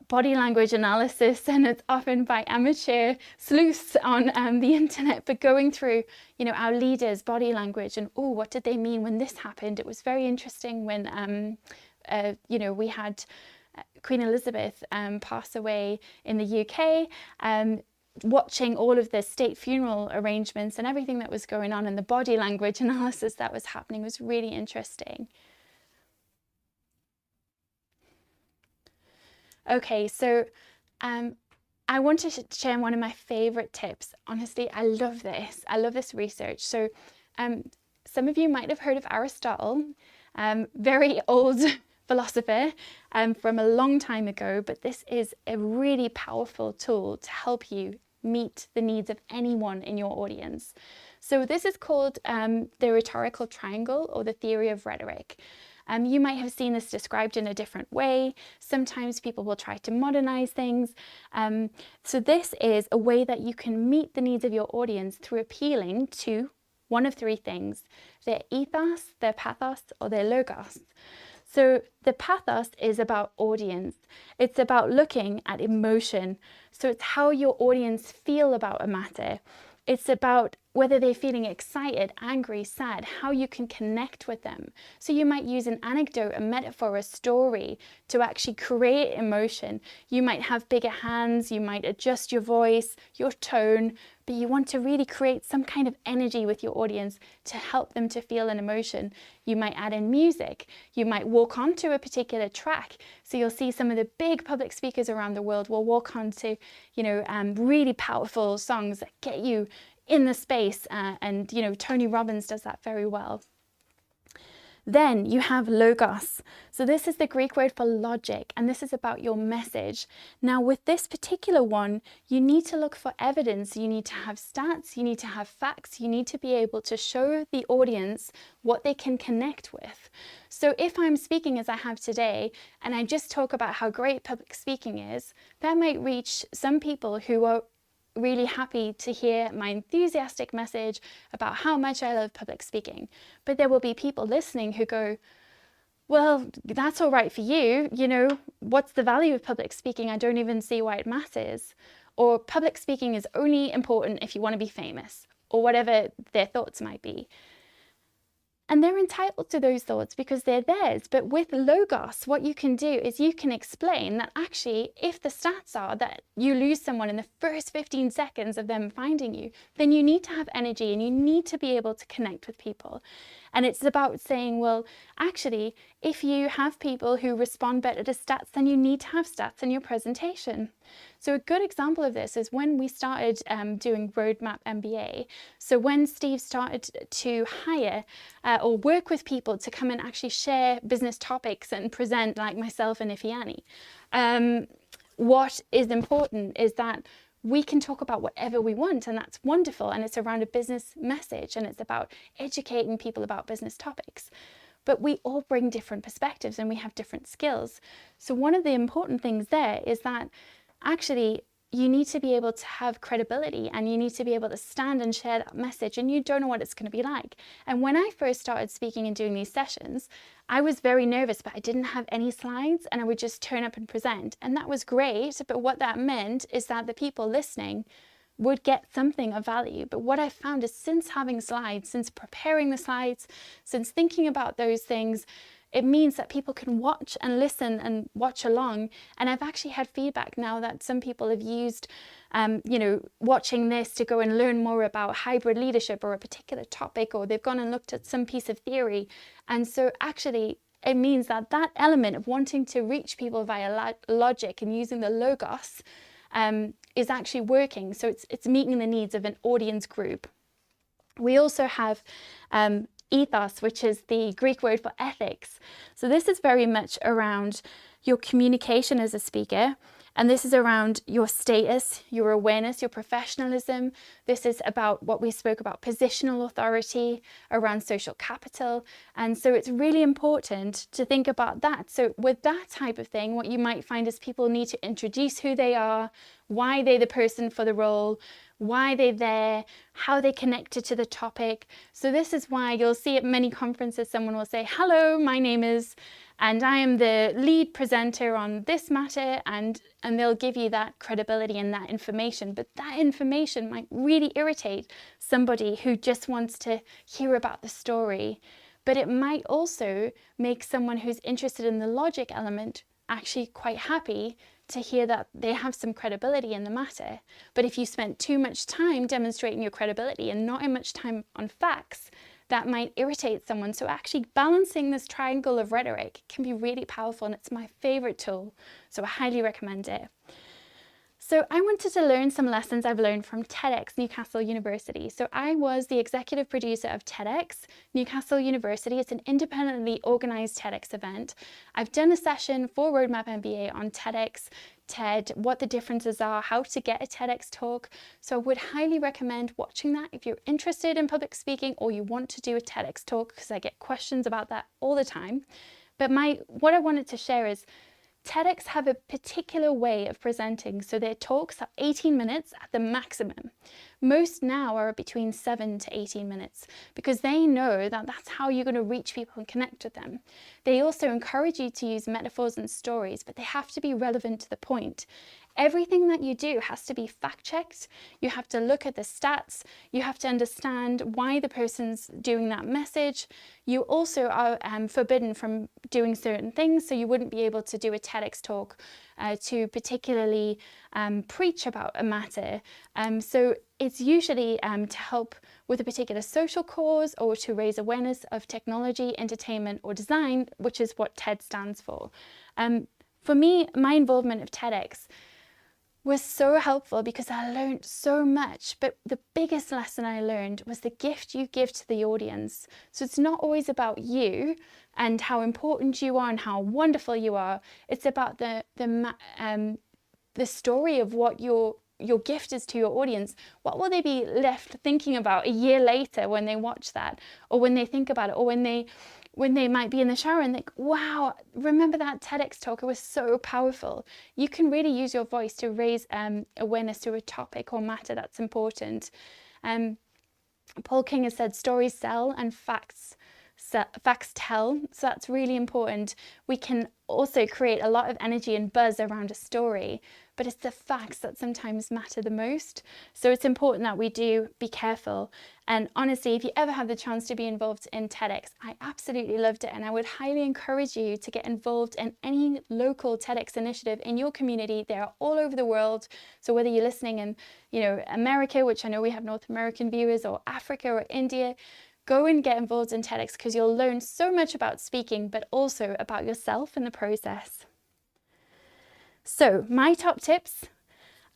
body language analysis, and it's often by amateur sleuths on the internet, but going through, you know, our leaders' body language and, oh, what did they mean when this happened? It was very interesting when, you know, we had Queen Elizabeth pass away in the UK. Watching all of the state funeral arrangements and everything that was going on, and the body language analysis that was happening was really interesting. Okay, so I want to share one of my favorite tips. Honestly, I love this. I love this research. So some of you might have heard of Aristotle, very old philosopher from a long time ago, but this is a really powerful tool to help you meet the needs of anyone in your audience. So this is called the rhetorical triangle, or the theory of rhetoric. You might have seen this described in a different way. Sometimes people will try to modernize things. So this is a way that you can meet the needs of your audience through appealing to one of three things: their ethos, their pathos, or their logos. So the pathos is about audience. It's about looking at emotion. So it's how your audience feel about a matter. It's about whether they're feeling excited, angry, sad, how you can connect with them. So you might use an anecdote, a metaphor, a story to actually create emotion. You might have bigger hands, you might adjust your voice, your tone, but you want to really create some kind of energy with your audience to help them to feel an emotion. You might add in music. You might walk onto a particular track. So you'll see some of the big public speakers around the world will walk onto, you know, really powerful songs that get you in the space, and you know, Tony Robbins does that very well. Then you have logos. So this is the Greek word for logic, and this is about your message. Now with this particular one, you need to look for evidence. You need to have stats, you need to have facts, you need to be able to show the audience what they can connect with. So if I'm speaking as I have today, and I just talk about how great public speaking is, that might reach some people who are really happy to hear my enthusiastic message about how much I love public speaking. But there will be people listening who go, well, that's all right for you. You know, what's the value of public speaking? I don't even see why it matters. Or public speaking is only important if you want to be famous, or whatever their thoughts might be. And they're entitled to those thoughts because they're theirs. But with logos, what you can do is you can explain that actually, if the stats are that you lose someone in the first 15 seconds of them finding you, then you need to have energy and you need to be able to connect with people. And it's about saying, well, actually, if you have people who respond better to stats, then you need to have stats in your presentation. So a good example of this is when we started doing Roadmap MBA. So when Steve started to hire or work with people to come and actually share business topics and present, like myself and Ifeanyi, what is important is that we can talk about whatever we want, and that's wonderful, and it's around a business message, and it's about educating people about business topics. But we all bring different perspectives and we have different skills. So one of the important things there is that actually you need to be able to have credibility, and you need to be able to stand and share that message, and you don't know what it's going to be like. And when I first started speaking and doing these sessions, I was very nervous, but I didn't have any slides, and I would just turn up and present. And that was great, but what that meant is that the people listening would get something of value. But what I found is, since having slides, since preparing the slides, since thinking about those things, it means that people can watch and listen and watch along. And I've actually had feedback now that some people have used, you know, watching this to go and learn more about hybrid leadership or a particular topic, or they've gone and looked at some piece of theory. And so actually, it means that that element of wanting to reach people via logic and using the logos is actually working. So it's meeting the needs of an audience group. We also have ethos, which is the Greek word for ethics. So this is very much around your communication as a speaker, and this is around your status, your awareness, your professionalism. This is about what we spoke about, positional authority, around social capital. And so it's really important to think about that. So with that type of thing, what you might find is people need to introduce who they are, why they're the person for the role, why they're there, how they connected to the topic. So this is why you'll see at many conferences someone will say, hello, my name is, and I am the lead presenter on this matter, and they'll give you that credibility and that information. But that information might really irritate somebody who just wants to hear about the story. But it might also make someone who's interested in the logic element actually quite happy to hear that they have some credibility in the matter. But if you spent too much time demonstrating your credibility and not much time on facts, that might irritate someone. So actually balancing this triangle of rhetoric can be really powerful, and it's my favorite tool. So I highly recommend it. So I wanted to learn some lessons I've learned from TEDxNewcastleUniversity. So I was the executive producer of TEDxNewcastleUniversity. It's an independently organized TEDx event. I've done a session for Roadmap MBA on TEDx, TED, what the differences are, how to get a TEDx talk. So I would highly recommend watching that if you're interested in public speaking or you want to do a TEDx talk, because I get questions about that all the time. But what I wanted to share is TEDx have a particular way of presenting, so their talks are 18 minutes at the maximum. Most now are between 7 to 18 minutes because they know that that's how you're going to reach people and connect with them. They also encourage you to use metaphors and stories, but they have to be relevant to the point. Everything that you do has to be fact-checked. You have to look at the stats. You have to understand why the person's doing that message. You also are forbidden from doing certain things, so you wouldn't be able to do a TEDx talk to particularly preach about a matter. So it's usually to help with a particular social cause or to raise awareness of technology, entertainment, or design, which is what TED stands for. For me, my involvement of TEDx was so helpful because I learned so much, but the biggest lesson I learned was the gift you give to the audience. So it's not always about you and how important you are and how wonderful you are. It's about the story of what your gift is to your audience. What will they be left thinking about a year later when they watch that, or when they think about it, or when they might be in the shower and think, wow, remember that TEDx talk? It was so powerful. You can really use your voice to raise awareness to a topic or matter that's important. Paul King has said, stories sell and facts tell. So that's really important. We can also create a lot of energy and buzz around a story, but it's the facts that sometimes matter the most. So it's important that we do be careful. And honestly, if you ever have the chance to be involved in TEDx, I absolutely loved it. And I would highly encourage you to get involved in any local TEDx initiative in your community. They are all over the world. So whether you're listening in, America, which I know we have North American viewers, or Africa or India, go and get involved in TEDx because you'll learn so much about speaking, but also about yourself in the process. So my top tips: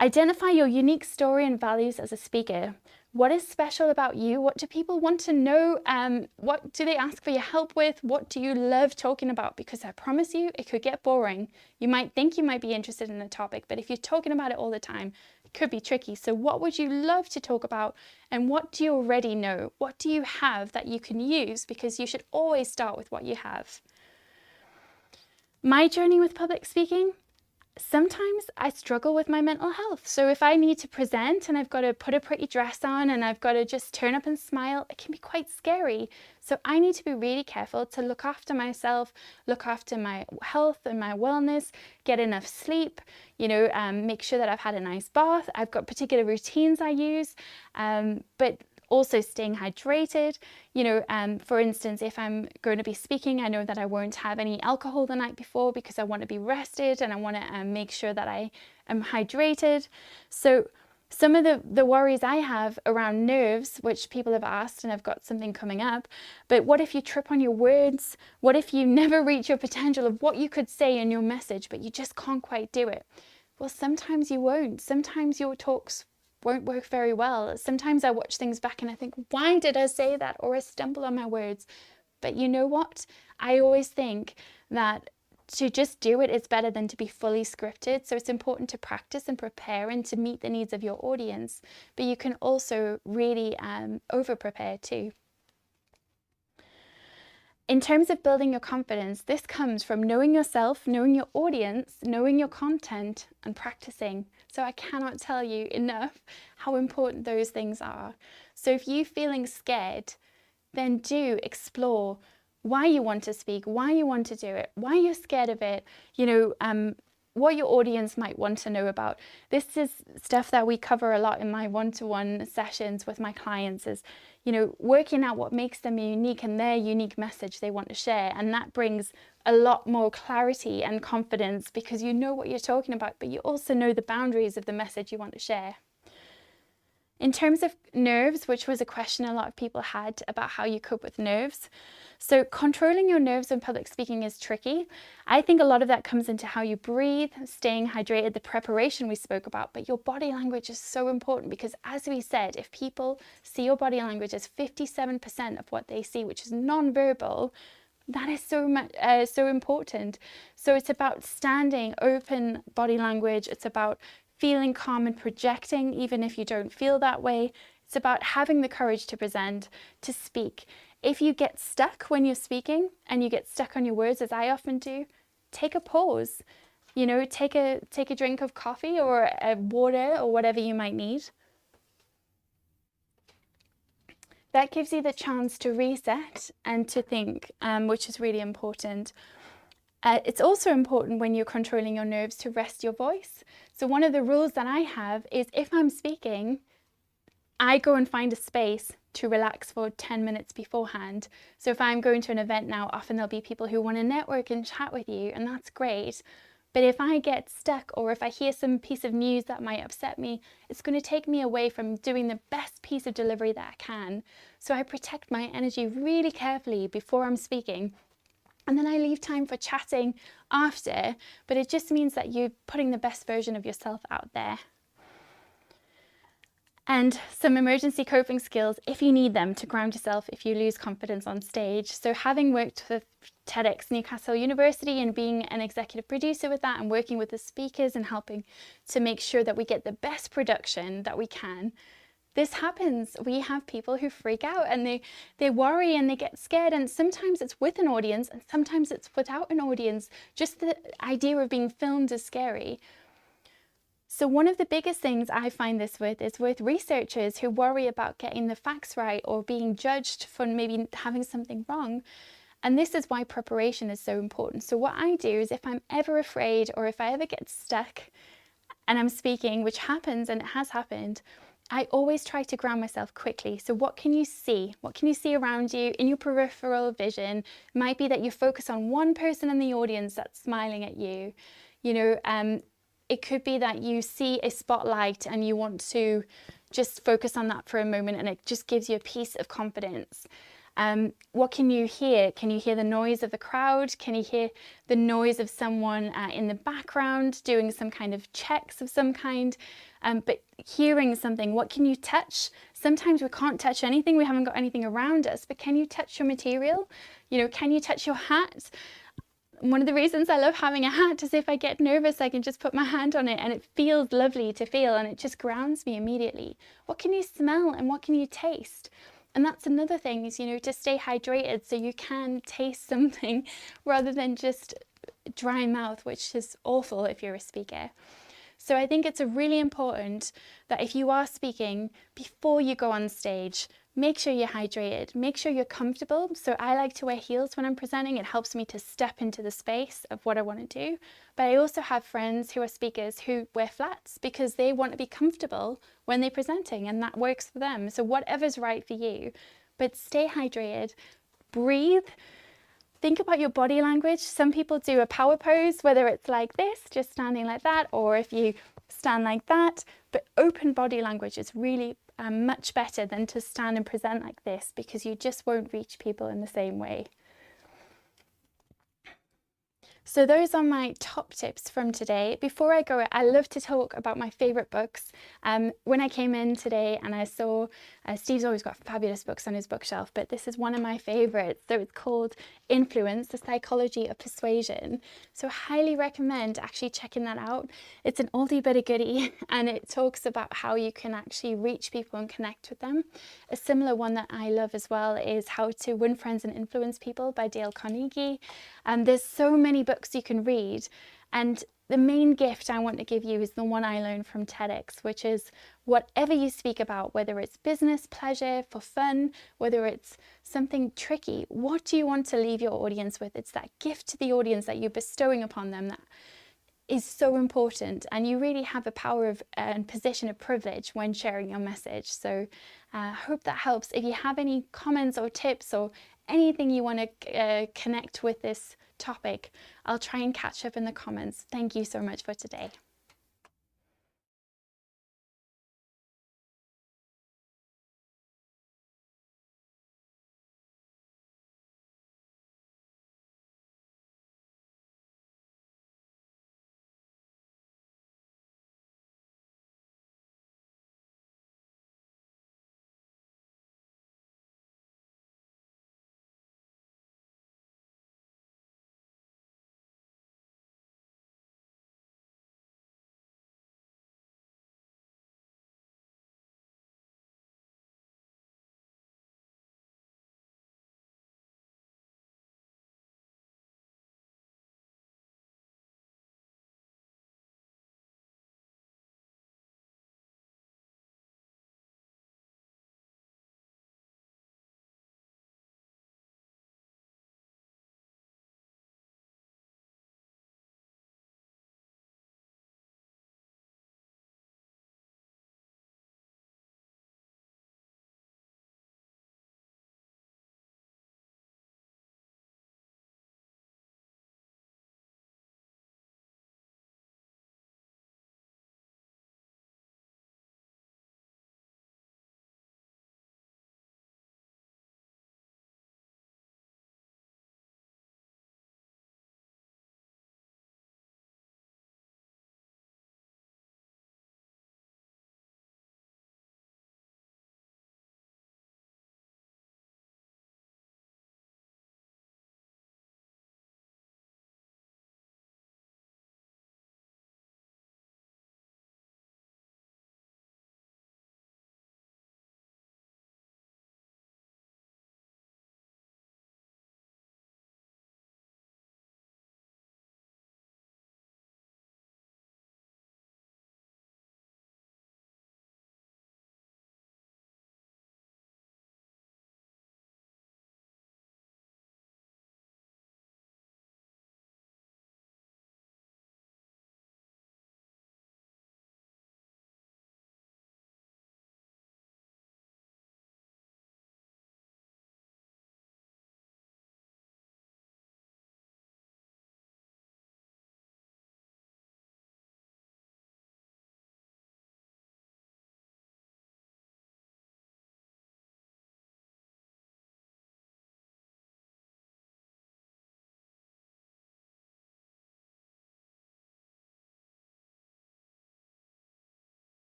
identify your unique story and values as a speaker. What is special about you? What do people want to know? What do they ask for your help with? What do you love talking about? Because I promise you, it could get boring. You might think you might be interested in a topic, but if you're talking about it all the time, it could be tricky. So what would you love to talk about? And what do you already know? What do you have that you can use? Because you should always start with what you have. My journey with public speaking: sometimes I struggle with my mental health. So if I need to present and I've got to put a pretty dress on and I've got to just turn up and smile, it can be quite scary. So I need to be really careful to look after myself, look after my health and my wellness, get enough sleep, make sure that I've had a nice bath. I've got particular routines I use, but also staying hydrated. For instance, if I'm going to be speaking, I know that I won't have any alcohol the night before because I want to be rested and I want to make sure that I am hydrated. So some of the worries I have around nerves, which people have asked, and I've got something coming up, but what if you trip on your words? What if you never reach your potential of what you could say in your message, but you just can't quite do it? Well, sometimes you won't. Sometimes your talks won't work very well. Sometimes I watch things back and I think, why did I say that? Or I stumble on my words. But you know what? I always think that to just do it is better than to be fully scripted. So it's important to practice and prepare and to meet the needs of your audience. But you can also really over prepare too. In terms of building your confidence, this comes from knowing yourself, knowing your audience, knowing your content, and practicing. So I cannot tell you enough how important those things are. So if you're feeling scared, then do explore why you want to speak, why you want to do it, why you're scared of it, what your audience might want to know about. This is stuff that we cover a lot in my one-to-one sessions with my clients, is, working out what makes them unique and their unique message they want to share. And that brings a lot more clarity and confidence, because you know what you're talking about, but you also know the boundaries of the message you want to share. In terms of nerves, which was a question a lot of people had about how you cope with nerves. So controlling your nerves when public speaking is tricky. I think a lot of that comes into how you breathe, staying hydrated, the preparation we spoke about, but your body language is so important, because as we said, if people see your body language as 57% of what they see, which is non-verbal, that is so important. So it's about standing, open body language. It's about feeling calm and projecting, even if you don't feel that way. It's about having the courage to present, to speak. If you get stuck when you're speaking and you get stuck on your words, as I often do, take a pause. Take a drink of coffee or a water or whatever you might need. That gives you the chance to reset and to think, which is really important. It's also important when you're controlling your nerves to rest your voice. So one of the rules that I have is, if I'm speaking, I go and find a space to relax for 10 minutes beforehand. So if I'm going to an event now, often there'll be people who want to network and chat with you, and that's great. But if I get stuck, or if I hear some piece of news that might upset me, it's going to take me away from doing the best piece of delivery that I can. So I protect my energy really carefully before I'm speaking. And then I leave time for chatting after, but it just means that you're putting the best version of yourself out there. And some emergency coping skills, if you need them, to ground yourself if you lose confidence on stage. So having worked with TEDxNewcastleUniversity and being an executive producer with that, and working with the speakers and helping to make sure that we get the best production that we can, this happens. We have people who freak out and they worry and they get scared, and sometimes it's with an audience and sometimes it's without an audience. Just the idea of being filmed is scary. So one of the biggest things I find this with is with researchers who worry about getting the facts right or being judged for maybe having something wrong. And this is why preparation is so important. So what I do is, if I'm ever afraid, or if I ever get stuck and I'm speaking, which happens and it has happened, I always try to ground myself quickly. So what can you see? What can you see around you in your peripheral vision? It might be that you focus on one person in the audience that's smiling at you. It could be that you see a spotlight and you want to just focus on that for a moment, and it just gives you a piece of confidence. What can you hear? Can you hear the noise of the crowd? Can you hear the noise of someone in the background doing some kind of checks of some kind? But hearing something, what can you touch? Sometimes we can't touch anything. We haven't got anything around us, but can you touch your material? Can you touch your hat? One of the reasons I love having a hat is, if I get nervous, I can just put my hand on it and it feels lovely to feel, and it just grounds me immediately. What can you smell and what can you taste? And that's another thing, is, to stay hydrated so you can taste something rather than just dry mouth, which is awful if you're a speaker. So I think it's really important that if you are speaking, before you go on stage, make sure you're hydrated, make sure you're comfortable. So I like to wear heels when I'm presenting. It helps me to step into the space of what I want to do. But I also have friends who are speakers who wear flats because they want to be comfortable when they're presenting, and that works for them. So whatever's right for you, but stay hydrated, breathe. Think about your body language. Some people do a power pose, whether it's like this, just standing like that, or if you stand like that. But open body language is really much better than to stand and present like this, because you just won't reach people in the same way. So those are my top tips from today. Before I go, I love to talk about my favorite books. When I came in today and I saw Steve's always got fabulous books on his bookshelf, but this is one of my favorites. So it's called Influence, The Psychology of Persuasion. So highly recommend actually checking that out. It's an oldie but a goodie, and it talks about how you can actually reach people and connect with them. A similar one that I love as well is How to Win Friends and Influence People by Dale Carnegie. And there's so many books you can read, and the main gift I want to give you is the one I learned from TEDx, which is whatever you speak about, whether it's business, pleasure, for fun, whether it's something tricky, what do you want to leave your audience with? It's that gift to the audience that you're bestowing upon them that is so important, and you really have a power of and position of privilege when sharing your message. So I hope that helps. If you have any comments or tips or anything you want to connect with this topic, I'll try and catch up in the comments. Thank you so much for today.